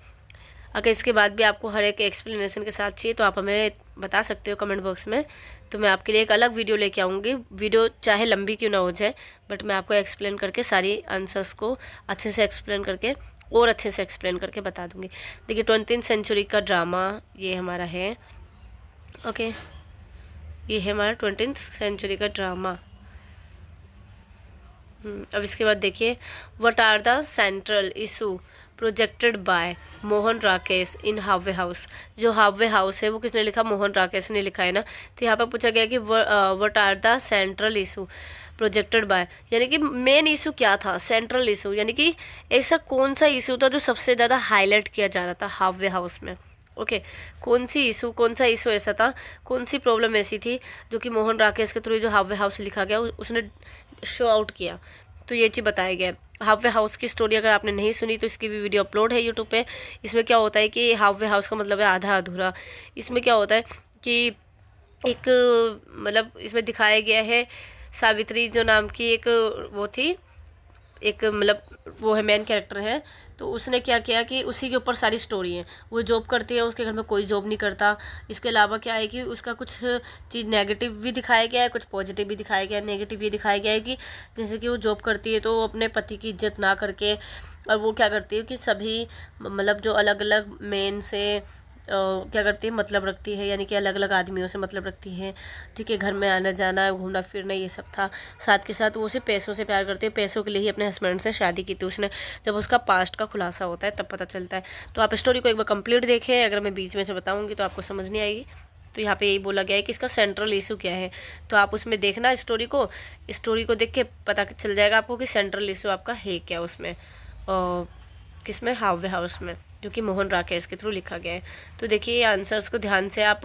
अगर इसके बाद भी आपको हर एक एक्सप्लेनेशन के साथ चाहिए तो आप हमें बता सकते हो कमेंट बॉक्स में, तो मैं आपके लिए एक अलग वीडियो लेके आऊँगी। वीडियो चाहे लंबी क्यों ना हो जाए, बट मैं आपको एक्सप्लेन करके सारी आंसर्स को अच्छे से एक्सप्लेन करके और अच्छे से एक्सप्लेन करके बता दूँगी। देखिए 20th सेंचुरी का ड्रामा ये हमारा है, ओके, ये है हमारा 20th सेंचुरी का ड्रामा। अब इसके बाद देखिए, what are the central issue projected by Mohan Rakesh in halfway house. जो हावे हाउस है वो किसने लिखा, मोहन राकेश ने लिखा है ना। तो यहाँ पर पूछा गया कि what are the central issue projected by, यानी कि मेन इशू क्या था, सेंट्रल इशू यानी कि ऐसा कौन सा इशू था जो सबसे ज़्यादा हाईलाइट किया जा रहा था हावे हाउस में, ओके, कौन सा इशू ऐसा था, कौन सी प्रॉब्लम ऐसी थी जो कि मोहन राकेश के थ्रू जो हावे हाउस लिखा गया उसने शो आउट किया, तो ये चीज़ बताया गया है। हावे हाउस की स्टोरी अगर आपने नहीं सुनी तो इसकी भी वीडियो अपलोड है यूट्यूब पे। इसमें क्या होता है कि हावे हाउस का मतलब है आधा अधूरा। इसमें क्या होता है कि एक मतलब इसमें दिखाया गया है सावित्री जो नाम की एक वो थी, एक मतलब वो है मेन कैरेक्टर है, तो उसने क्या किया कि उसी के ऊपर सारी स्टोरी है। वो जॉब करती है, उसके घर में कोई जॉब नहीं करता। इसके अलावा क्या है कि उसका कुछ चीज़ नेगेटिव भी दिखाया गया है, कुछ पॉजिटिव भी दिखाया गया है। नेगेटिव ये दिखाया गया है कि जैसे कि वो जॉब करती है तो अपने पति की इज्जत ना करके, और वो क्या करती है कि सभी मतलब जो अलग अलग मेन से क्या करती है मतलब रखती है, यानी कि अलग अलग आदमियों से मतलब रखती है, ठीक है। घर में आना जाना, घूमना फिरना, ये सब था। साथ के साथ वो उसे पैसों से प्यार करती है, पैसों के लिए ही अपने हस्बैंड से शादी की थी उसने। जब उसका पास्ट का खुलासा होता है तब पता चलता है। तो आप स्टोरी को एक बार कंप्लीट देखें, अगर मैं बीच में से बताऊँगी तो आपको समझ नहीं आएगी। तो यहाँ पे यही बोला गया है कि इसका सेंट्रल इशू क्या है, तो आप उसमें देखना स्टोरी को देख के पता चल जाएगा आपको कि सेंट्रल इशू आपका है क्या उसमें, और किसमें, हावे हाउस में, जो कि मोहन राकेश के थ्रू लिखा गया है। तो देखिए आंसर्स को ध्यान से आप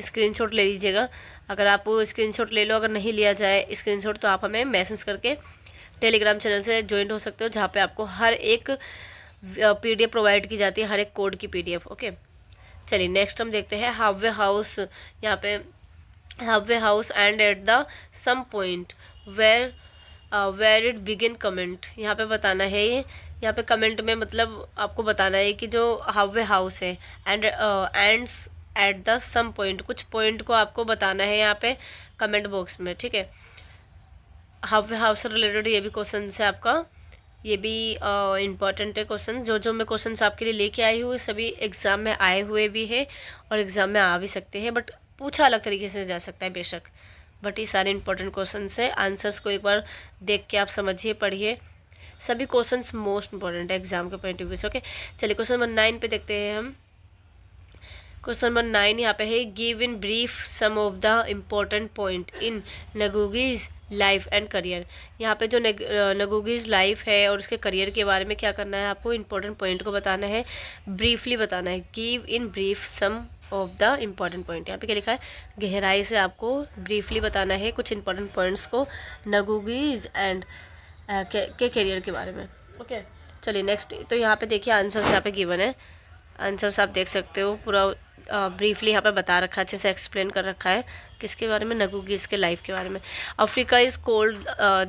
स्क्रीनशॉट ले लीजिएगा। अगर आप स्क्रीनशॉट ले लो, अगर नहीं लिया जाए स्क्रीनशॉट तो आप हमें मैसेज करके टेलीग्राम चैनल से ज्वाइन हो सकते हो, जहाँ पे आपको हर एक पीडीएफ प्रोवाइड की जाती है, हर एक कोड की पीडीएफ। ओके, चलिए नेक्स्ट हम देखते हैं हावे हाउस। यहाँ पे have house and at the some point where it begin comment, यहाँ पे बताना है ये। यहाँ पे कमेंट में मतलब आपको बताना है कि जो हावे हाउस है and ends at the some point, कुछ पॉइंट को आपको बताना है यहाँ पे कमेंट बॉक्स में, ठीक है। हावे हाउस से रिलेटेड ये भी क्वेश्चन है आपका, ये भी इम्पॉर्टेंट है क्वेश्चन। जो मैं क्वेश्चंस आपके लिए लेके आई हूँ सभी एग्ज़ाम में आए हुए भी है और एग्ज़ाम में आ भी सकते हैं, बट पूछा अलग तरीके से जा सकता है बेशक, बट ये सारे इंपॉर्टेंट क्वेश्चंस है। आंसर्स को एक बार देख के आप समझिए, पढ़िए। सभी क्वेश्चंस मोस्ट इंपॉर्टेंट है एग्जाम के पॉइंट ऑफ व्यू से। ओके, चलिए क्वेश्चन नंबर 9 पे देखते हैं हम। क्वेश्चन नंबर 9 यहाँ पे है, give in brief some of the important point in Ngugi's life and career. यहाँ पे जो नगुगीज लाइफ है और उसके करियर के बारे में क्या करना है, आपको इंपॉर्टेंट पॉइंट को बताना है, ब्रीफली बताना है। Give in brief some of the important point, यहाँ पे क्या लिखा है, गहराई से आपको ब्रीफली बताना है कुछ इंपॉर्टेंट पॉइंट्स को नगुगीज एंड के करियर के बारे में। ओके, चलिए नेक्स्ट। तो यहाँ पे देखिए आंसर्स यहाँ पे गिवन है, आंसर्स आप देख सकते हो, पूरा ब्रीफली यहाँ पे बता रखा है, अच्छे से एक्सप्लेन कर रखा है किसके बारे में, नगुगीज के लाइफ के बारे में। Africa is cold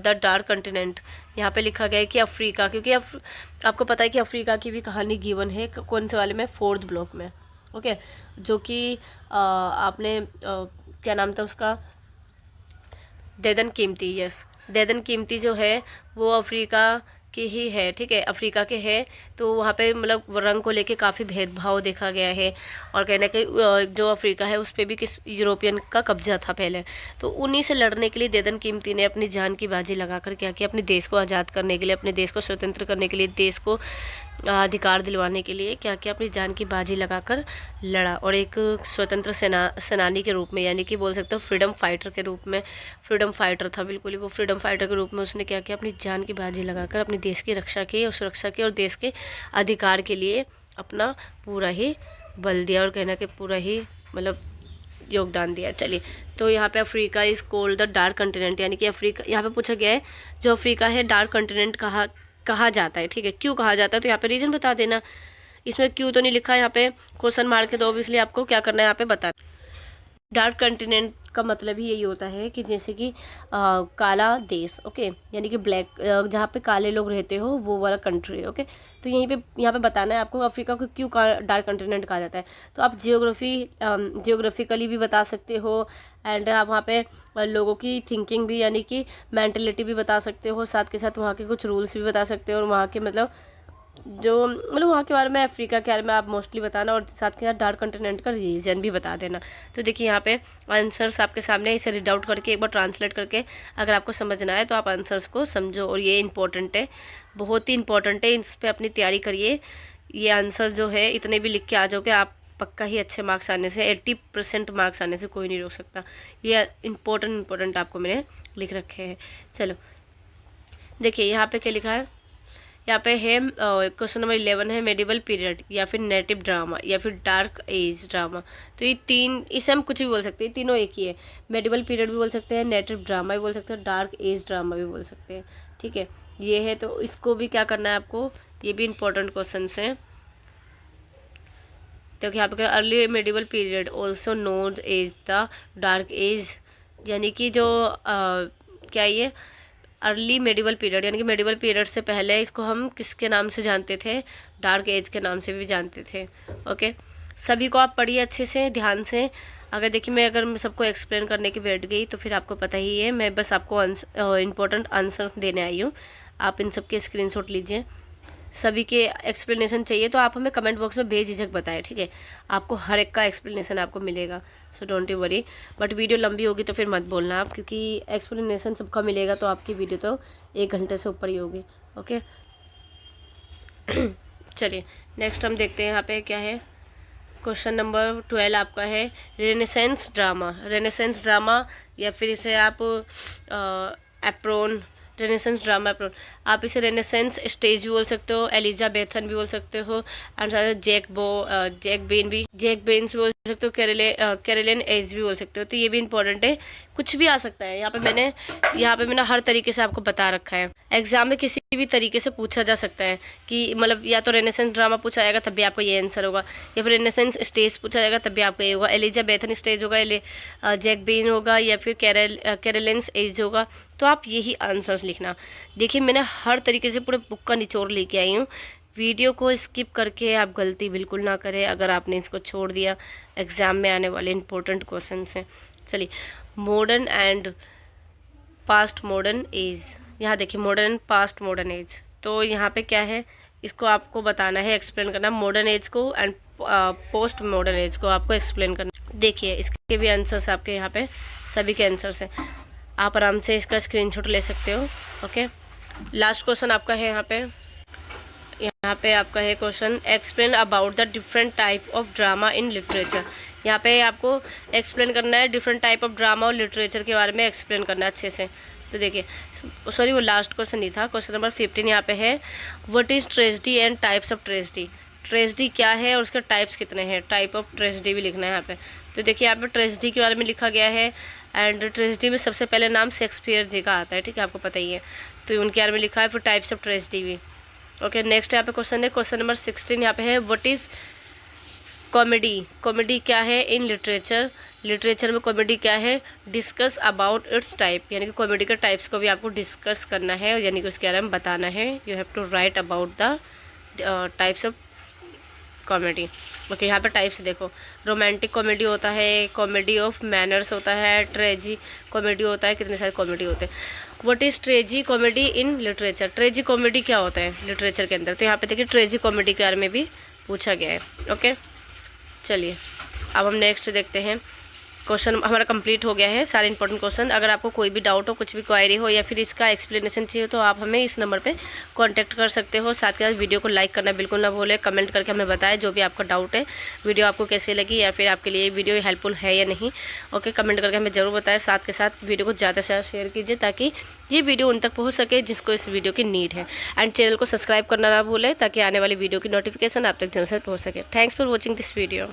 the dark continent, यहाँ पे लिखा गया है कि अफ्रीका, क्योंकि आपको पता है कि अफ्रीका की भी कहानी गिवन है, कौन से वाले में, 4th ब्लॉक में। ओके, जो कि आपने क्या नाम था उसका, देदन कीमती, यस, देदन कीमती जो है वो अफ्रीका की ही है, ठीक है, अफ्रीका के है। तो वहाँ पे मतलब रंग को लेके काफ़ी भेदभाव देखा गया है, और कहना कि जो अफ्रीका है उस पर भी किस यूरोपियन का कब्जा था पहले। तो उन्हीं से लड़ने के लिए देदन कीमती ने अपनी जान की बाजी लगाकर क्या किया, अपने देश को आज़ाद करने के लिए, अपने देश को स्वतंत्र करने के लिए, देश को अधिकार दिलवाने के लिए क्या किया, अपनी जान की बाजी लगाकर लड़ा। और एक स्वतंत्र सेनानी के रूप में, यानी कि बोल सकते हो फ्रीडम फाइटर के रूप में, फ्रीडम फाइटर था बिल्कुल ही वो, फ्रीडम फाइटर के रूप में उसने क्या किया, अपनी जान की बाजी लगाकर अपने देश की रक्षा की और सुरक्षा की, और देश के अधिकार के लिए अपना पूरा ही बल दिया, और कहना कि पूरा ही मतलब योगदान दिया। चलिए, तो यहाँ पे Africa is cold the dark continent, यानी कि अफ्रीका, यहाँ पे पूछा गया है जो अफ्रीका है डार्क कंटिनेंट कहा जाता है, ठीक है। क्यों कहा जाता है, तो यहाँ पे रीज़न बता देना। इसमें क्यों तो नहीं लिखा है, यहाँ पे क्वेश्चन मार्क है, तो ऑब्वियसली आपको क्या करना है, यहाँ पे बता। डार्क कंटिनेंट का मतलब ही यही होता है कि जैसे कि काला देश, ओके, यानी कि ब्लैक, जहाँ पे काले लोग रहते हो वो वाला कंट्री, ओके। तो यहाँ पे बताना है आपको अफ्रीका को क्यों डार्क कंटिनेंट कहा जाता है। तो आप जियोग्राफिकली भी बता सकते हो, एंड आप वहाँ पे लोगों की थिंकिंग भी, यानी कि मैंटेलिटी भी बता सकते हो, साथ के साथ वहाँ के कुछ रूल्स भी बता सकते हो, और वहाँ के मतलब वहाँ के बारे में, अफ्रीका के बारे में आप मोस्टली बताना, और साथ के साथ डार्क कंटिनेंट का रीजन भी बता देना। तो देखिए यहाँ पे आंसर्स आपके सामने, इसे रीड आउट करके एक बार ट्रांसलेट करके अगर आपको समझना है तो आप आंसर्स को समझो, और ये इंपॉर्टेंट है, बहुत ही इंपॉर्टेंट है, इस पर अपनी तैयारी करिए। ये आंसर जो है इतने भी लिख के आ जाओगे आप, पक्का ही अच्छे मार्क्स आने से, 80% मार्क्स आने से कोई नहीं रोक सकता। ये इंपॉर्टेंट आपको मैंने लिख रखे हैं। चलो देखिए यहाँ पे क्या लिखा है, यहाँ पे है क्वेश्चन नंबर 11 है मेडिवल पीरियड या फिर नेटिव ड्रामा या फिर डार्क एज ड्रामा। तो ये तीन, इसे हम कुछ भी बोल सकते हैं, तीनों एक ही है। मेडिवल पीरियड भी बोल सकते हैं, नेटिव ड्रामा भी बोल सकते हैं, डार्क एज ड्रामा भी बोल सकते हैं। ठीक है, ये है। तो इसको भी क्या करना है आपको, ये भी इंपॉर्टेंट क्वेश्चन है। तो यहाँ पे early medieval period also known as the dark age, यानी कि जो क्या ये अर्ली मेडिवल पीरियड, यानी कि मेडिवल पीरियड से पहले इसको हम किसके नाम से जानते थे, डार्क एज के नाम से भी जानते थे। ओके, सभी को आप पढ़िए अच्छे से, ध्यान से। अगर देखिए मैं अगर सबको एक्सप्लेन करने की बैठ गई तो फिर आपको पता ही है, मैं बस आपको इम्पोर्टेंट आंसर्स देने आई हूँ। आप इन सब के स्क्रीनशॉट लीजिए। सभी के एक्सप्लेनेशन चाहिए तो आप हमें कमेंट बॉक्स में बेझिझक बताएं, ठीक है। आपको हर एक का एक्सप्लेनेशन आपको मिलेगा, so don't you worry. But video लंबी होगी तो फिर मत बोलना आप, क्योंकि एक्सप्लेनेशन सबका मिलेगा तो आपकी वीडियो तो 1 घंटे से ऊपर ही होगी। ओके चलिए नेक्स्ट हम देखते हैं यहाँ पे क्या है। क्वेश्चन नंबर 12 आपका है रेनेसेंस ड्रामा। रेनेसेंस ड्रामा या फिर इसे आप एप्रोन, रेनेसेंस ड्रामा एप्रोन, आप इसे रेनेसेंस स्टेज भी बोल सकते हो, एलिजाबेथन भी बोल सकते हो, एंड जैक बेन्स भी बोल सकते हो, कैरोलिन एज भी बोल सकते हो। तो ये भी इंपॉर्टेंट है, कुछ भी आ सकता है। यहाँ पे मैंने हर तरीके से आपको बता रखा है। एग्जाम में किसी भी तरीके से पूछा जा सकता है कि मतलब या तो रेनेसेंस ड्रामा पूछा जाएगा तब भी आपको ये आंसर होगा, या फिर रेनेसेंस स्टेज पूछा जाएगा तब भी आपको ये होगा, एलिजाबेथन स्टेज होगा, जैक बेन होगा, या फिर कैरोलिन्स एज होगा। तो आप यही आंसर्स लिखना। देखिए मैंने हर तरीके से पूरे बुक का निचोड़ लेके आई हूँ। वीडियो को स्किप करके आप गलती बिल्कुल ना करें अगर आपने इसको छोड़ दिया। एग्ज़ाम में आने वाले इंपॉर्टेंट क्वेश्चन हैं। चलिए, modern and past modern age. यहाँ देखिए modern and past modern age, तो यहाँ पे क्या है, इसको आपको बताना है, एक्सप्लेन करना। मॉडर्न एज को एंड पोस्ट मॉडर्न एज को आपको एक्सप्लेन करना। देखिए इसके भी आंसर्स आपके यहाँ पे सभी के आंसर्स हैं, आप आराम से इसका स्क्रीनशॉट ले सकते हो। ओके, लास्ट क्वेश्चन आपका है यहाँ पे आपका है question explain about the different type of drama in literature. यहाँ पे आपको एक्सप्लेन करना है डिफरेंट टाइप ऑफ ड्रामा और लिटरेचर के बारे में एक्सप्लेन करना है अच्छे से। तो देखिए, सॉरी वो लास्ट क्वेश्चन नहीं था, क्वेश्चन नंबर 15 यहाँ पे है what is tragedy and types of tragedy. Tragedy क्या है और उसके टाइप्स कितने हैं, टाइप ऑफ ट्रेजेडी भी लिखना है यहाँ पे। तो देखिए यहाँ पे ट्रेजेडी के बारे में लिखा गया है, एंड ट्रेजेडी में सबसे पहले नाम शेक्सपियर जी का आता है, ठीक है, आपको पता ही है। तो उनके बारे में लिखा है, फिर टाइप्स ऑफ ट्रेजेडी भी। ओके, नेक्स्ट यहाँ पे क्वेश्चन है, क्वेश्चन नंबर 16 यहाँ पे है व्हाट इज़ कॉमेडी। कॉमेडी क्या है इन लिटरेचर, लिटरेचर में कॉमेडी क्या है, डिस्कस अबाउट इट्स टाइप, यानी कि कॉमेडी के टाइप्स को भी आपको डिस्कस करना है, यानी कि उसके बारे में बताना है। You have to write about the types of comedy. Okay, यहाँ पे टाइप्स देखो, रोमांटिक कॉमेडी होता है, कॉमेडी ऑफ मैनर्स होता है, ट्रेजी कॉमेडी होता है, कितने सारे कॉमेडी होते हैं। What is ट्रेजी comedy in literature. ट्रेजी comedy क्या होता है लिटरेचर के अंदर, तो यहाँ पे देखिए ट्रेजी कॉमेडी के बारे में भी पूछा गया है। ओके, चलिए अब हम नेक्स्ट देखते हैं। क्वेश्चन हमारा कंप्लीट हो गया है, सारे इंपॉर्टेंट क्वेश्चन। अगर आपको कोई भी डाउट हो, कुछ भी क्वायरी हो, या फिर इसका एक्सप्लेनेशन चाहिए तो आप हमें इस नंबर पे कांटेक्ट कर सकते हो। साथ के साथ वीडियो को लाइक करना बिल्कुल ना भूलें, कमेंट करके हमें बताएं जो भी आपका डाउट है, वीडियो आपको कैसी लगी या फिर आपके लिए वीडियो हेल्पफुल है या नहीं। ओके, कमेंट करके हमें ज़रूर बताएं। साथ के साथ वीडियो को ज़्यादा से ज़्यादा शेयर कीजिए ताकि ये वीडियो उन तक पहुँच सके जिसको इस वीडियो की नीड है। एंड चैनल को सब्सक्राइब करना ना भूलें ताकि आने वाली वीडियो की नोटिफिकेशन आप तक जल्द से पहुँच सके। Thanks for watching this video.